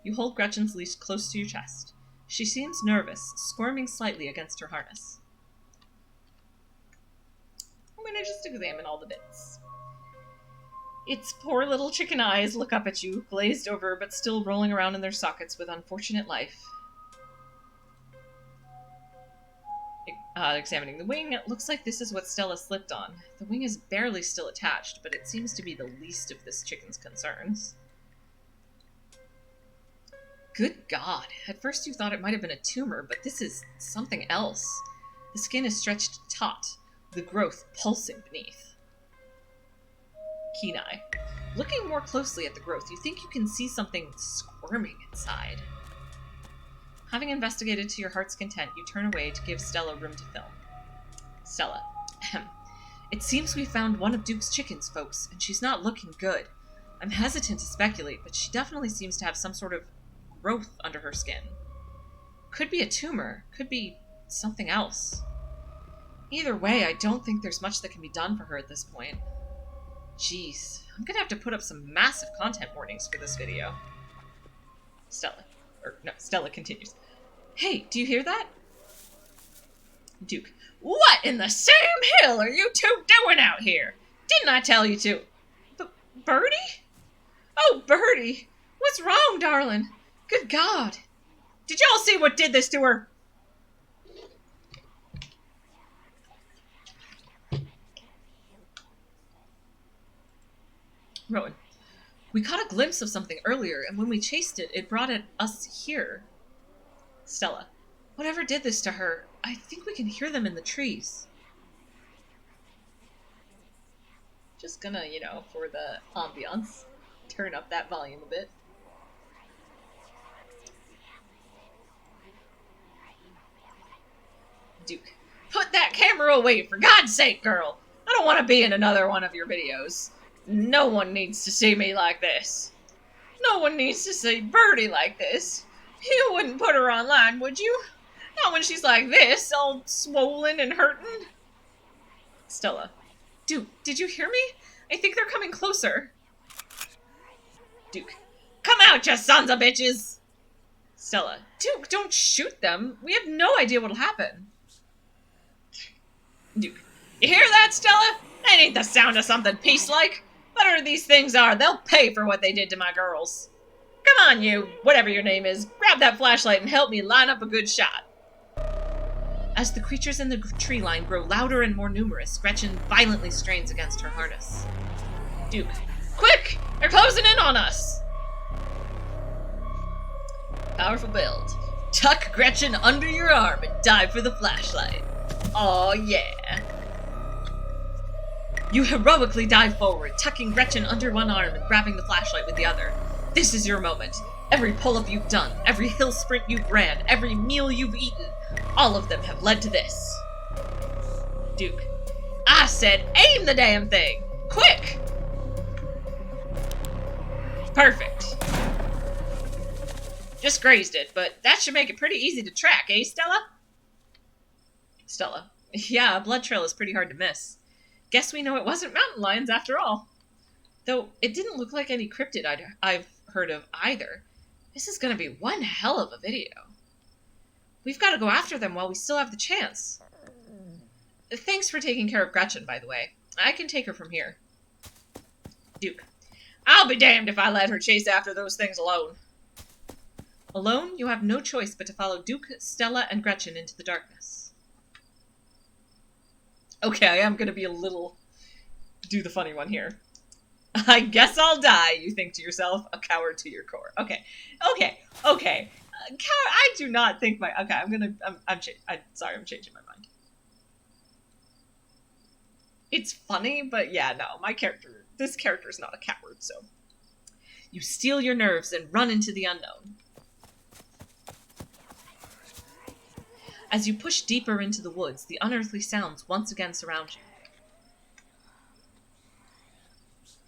You hold Gretchen's leash close to your chest. She seems nervous, squirming slightly against her harness. I'm gonna just examine all the bits. Its poor little chicken eyes look up at you, glazed over but still rolling around in their sockets with unfortunate life. Examining the wing, it looks like this is what Stella slipped on. The wing is barely still attached, but it seems to be the least of this chicken's concerns. Good God. At first you thought it might have been a tumor, but this is something else. The skin is stretched taut, the growth pulsing beneath. Keen eye. Looking more closely at the growth, you think you can see something squirming inside. Having investigated to your heart's content, you turn away to give Stella room to film. Stella. Ahem. It seems we found one of Duke's chickens, folks, and she's not looking good. I'm hesitant to speculate, but she definitely seems to have some sort of growth under her skin. Could be a tumor, could be something else. Either way, I don't think there's much that can be done for her at this point. Jeez, I'm gonna have to put up some massive content warnings for this video. Stella continues. Hey, do you hear that? Duke. What in the Sam Hill are you two doing out here? Didn't I tell you to? Birdie? Oh, Birdie. What's wrong, darling? Good God. Did y'all see what did this to her? Rowan. We caught a glimpse of something earlier, and when we chased it, it brought us here. Stella. Whatever did this to her, I think we can hear them in the trees. Just gonna, for the ambiance, turn up that volume a bit. Duke. Put that camera away, for God's sake, girl! I don't want to be in another one of your videos. No one needs to see me like this. No one needs to see Birdie like this. You wouldn't put her online, would you? Not when she's like this, all swollen and hurting. Stella. Duke, did you hear me? I think they're coming closer. Duke. Come out, you sons of bitches! Stella. Duke, don't shoot them. We have no idea what'll happen. Duke. You hear that, Stella? That ain't the sound of something peace-like. Whatever these things are, they'll pay for what they did to my girls. Come on, you, whatever your name is, grab that flashlight and help me line up a good shot. As the creatures in the tree line grow louder and more numerous, Gretchen violently strains against her harness. Duke. Quick! They're closing in on us! Powerful build. Tuck Gretchen under your arm and dive for the flashlight. Aw, yeah. You heroically dive forward, tucking Gretchen under one arm and grabbing the flashlight with the other. This is your moment. Every pull-up you've done, every hill sprint you've ran, every meal you've eaten, all of them have led to this. Duke. I said aim the damn thing! Quick! Perfect. Just grazed it, but that should make it pretty easy to track, eh, Stella? Stella. Yeah, a blood trail is pretty hard to miss. Guess we know it wasn't mountain lions after all. Though it didn't look like any cryptid I've heard of either. This is gonna be one hell of a video. We've got to go after them while we still have the chance. Thanks for taking care of Gretchen, by the way. I can take her from here. Duke. I'll be damned if I let her chase after those things alone. Alone, you have no choice but to follow Duke, Stella, and Gretchen into the darkness. Okay, I am gonna be a little... do the funny one here. I guess I'll die, you think to yourself, a coward to your core. Okay. I do not think my... Okay, sorry, I'm changing my mind. It's funny, but yeah, no, this character is not a coward, so... You steel your nerves and run into the unknown. As you push deeper into the woods, the unearthly sounds once again surround you.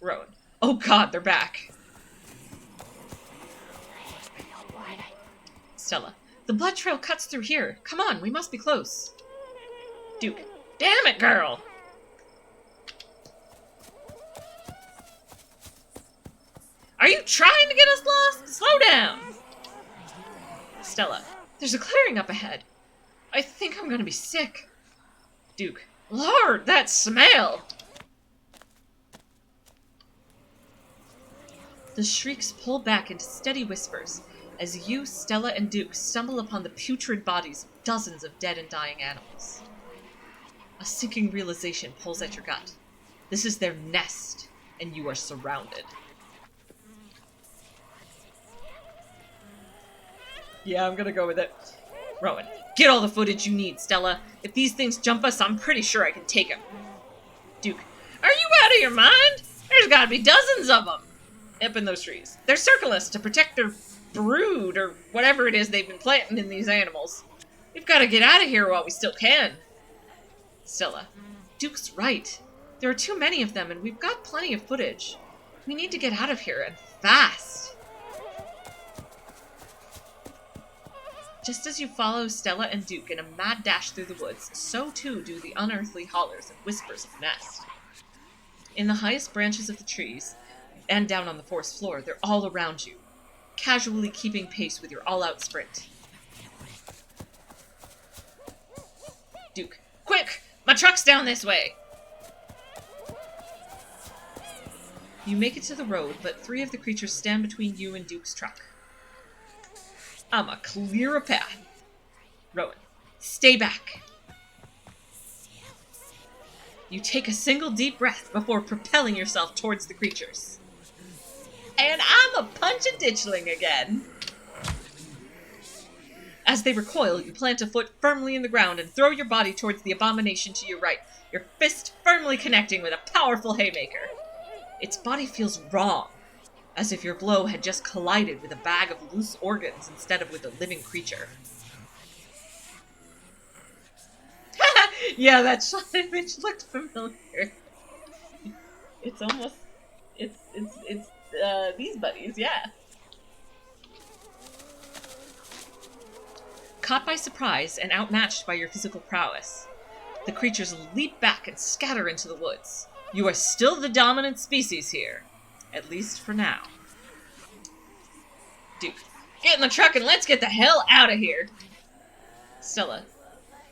Rowan. Oh god, they're back. Stella. The blood trail cuts through here. Come on, we must be close. Duke. Damn it, girl! Are you trying to get us lost? Slow down! Stella. There's a clearing up ahead. I think I'm gonna be sick. Duke. Lord, that smell! The shrieks pull back into steady whispers as you, Stella, and Duke stumble upon the putrid bodies of dozens of dead and dying animals. A sinking realization pulls at your gut. This is their nest, and you are surrounded. Yeah, I'm gonna go with it. Rowan, get all the footage you need, Stella. If these things jump us, I'm pretty sure I can take them. Duke, are you out of your mind? There's gotta be dozens of them. Up in those trees. They're circling us to protect their brood, or whatever it is they've been planting in these animals. We've got to get out of here while we still can. Stella. Duke's right. There are too many of them, and we've got plenty of footage. We need to get out of here, and fast. Just as you follow Stella and Duke in a mad dash through the woods, so too do the unearthly hollers and whispers of Nest. In the highest branches of the trees, and down on the forest floor, they're all around you, casually keeping pace with your all-out sprint. Duke. Quick! My truck's down this way! You make it to the road, but 3 of the creatures stand between you and Duke's truck. I'ma clear a path. Rowan. Stay back. You take a single deep breath before propelling yourself towards the creatures. And I'm a punch a ditchling again. As they recoil, you plant a foot firmly in the ground and throw your body towards the abomination to your right, your fist firmly connecting with a powerful haymaker. Its body feels wrong, as if your blow had just collided with a bag of loose organs instead of with a living creature. Yeah, that shot image looked familiar. It's almost... It's these buddies, yeah. Caught by surprise and outmatched by your physical prowess, the creatures leap back and scatter into the woods. You are still the dominant species here. At least for now. Duke, get in the truck and let's get the hell out of here. Stella,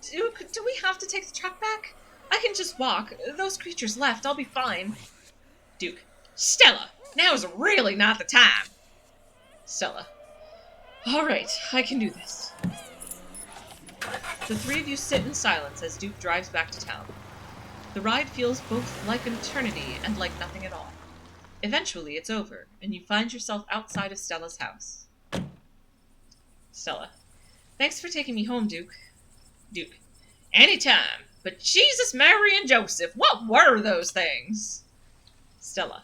Duke, do we have to take the truck back? I can just walk. Those creatures left. I'll be fine. Duke, Stella, now's really not the time. Stella, alright, I can do this. The three of you sit in silence as Duke drives back to town. The ride feels both like an eternity and like nothing at all. Eventually, it's over, and you find yourself outside of Stella's house. Stella, thanks for taking me home, Duke. Duke, anytime, but Jesus, Mary, and Joseph, what were those things? Stella,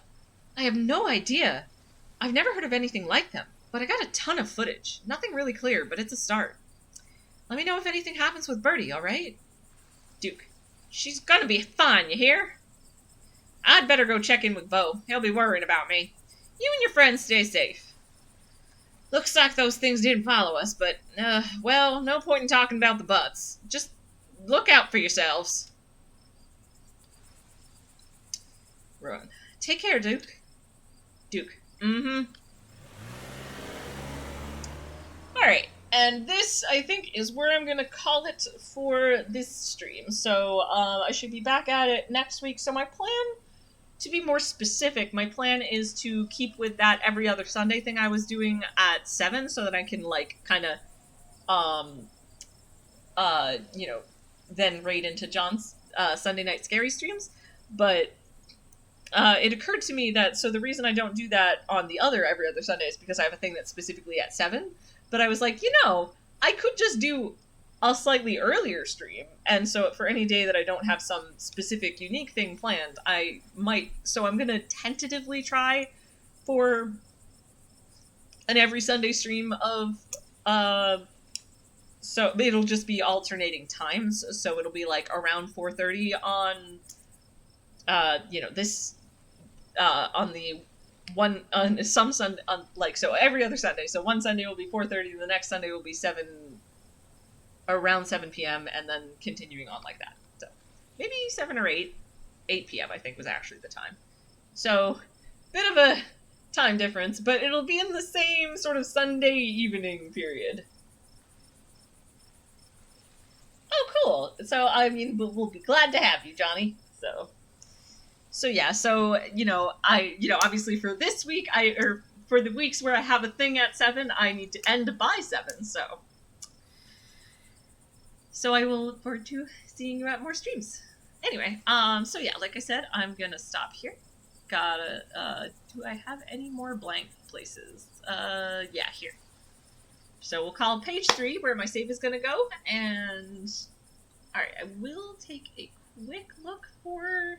I have no idea. I've never heard of anything like them, but I got a ton of footage. Nothing really clear, but it's a start. Let me know if anything happens with Birdie, alright? Duke, she's gonna be fine, you hear? I'd better go check in with Bo. He'll be worrying about me. You and your friends stay safe. Looks like those things didn't follow us, but, well, no point in talking about the butts. Just look out for yourselves. Rowan, take care, Duke. Duke, Alright. And this, I think, is where I'm going to call it for this stream. So, I should be back at it next week. So my plan, to be more specific, my plan is to keep with that every other Sunday thing I was doing at 7, so that I can, like, kind of, you know, then raid into John's Sunday night scary streams. But it occurred to me that, so the reason I don't do that on the other every other Sunday is because I have a thing that's specifically at 7. But I was like, you know, I could just do a slightly earlier stream. And so for any day that I don't have some specific unique thing planned, I might... So I'm going to tentatively try for an every Sunday stream of... so it'll just be alternating times. So it'll be like around 4:30 on, you know, this... on the... one on some Sunday, like, so every other Sunday. So one Sunday will be 4:30, and the next Sunday will be around 7 p.m. and then continuing on like that. So maybe 7 or 8 p.m. I think was actually the time. So bit of a time difference, but it'll be in the same sort of Sunday evening period. Oh, cool. So I mean, we'll be glad to have you, Johnny. So yeah, so, you know, obviously for this week, or for the weeks where I have a thing at 7, I need to end by 7, so I will look forward to seeing you at more streams. Anyway, so yeah, like I said, I'm gonna stop here. Gotta, do I have any more blank places? Yeah, here. So we'll call page 3, where my save is gonna go, and, alright, I will take a quick look for...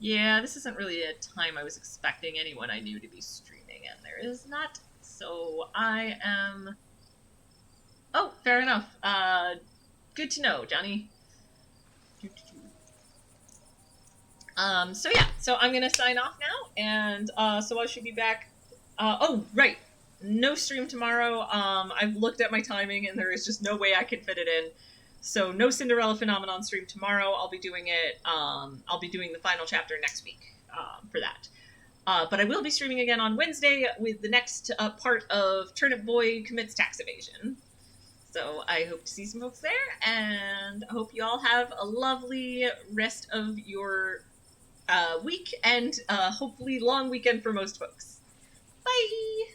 Yeah, this isn't really a time I was expecting anyone I knew to be streaming, and there is not, so I am... Oh, fair enough. Good to know, Johnny. So yeah, so I'm gonna sign off now, and, so I should be back, oh, right. No stream tomorrow. I've looked at my timing, and there is just no way I can fit it in. So no Cinderella Phenomenon stream tomorrow. I'll be doing it. I'll be doing the final chapter next week for that. But I will be streaming again on Wednesday with the next part of Turnip Boy Commits Tax Evasion. So I hope to see some folks there, and I hope you all have a lovely rest of your week, and hopefully long weekend for most folks. Bye!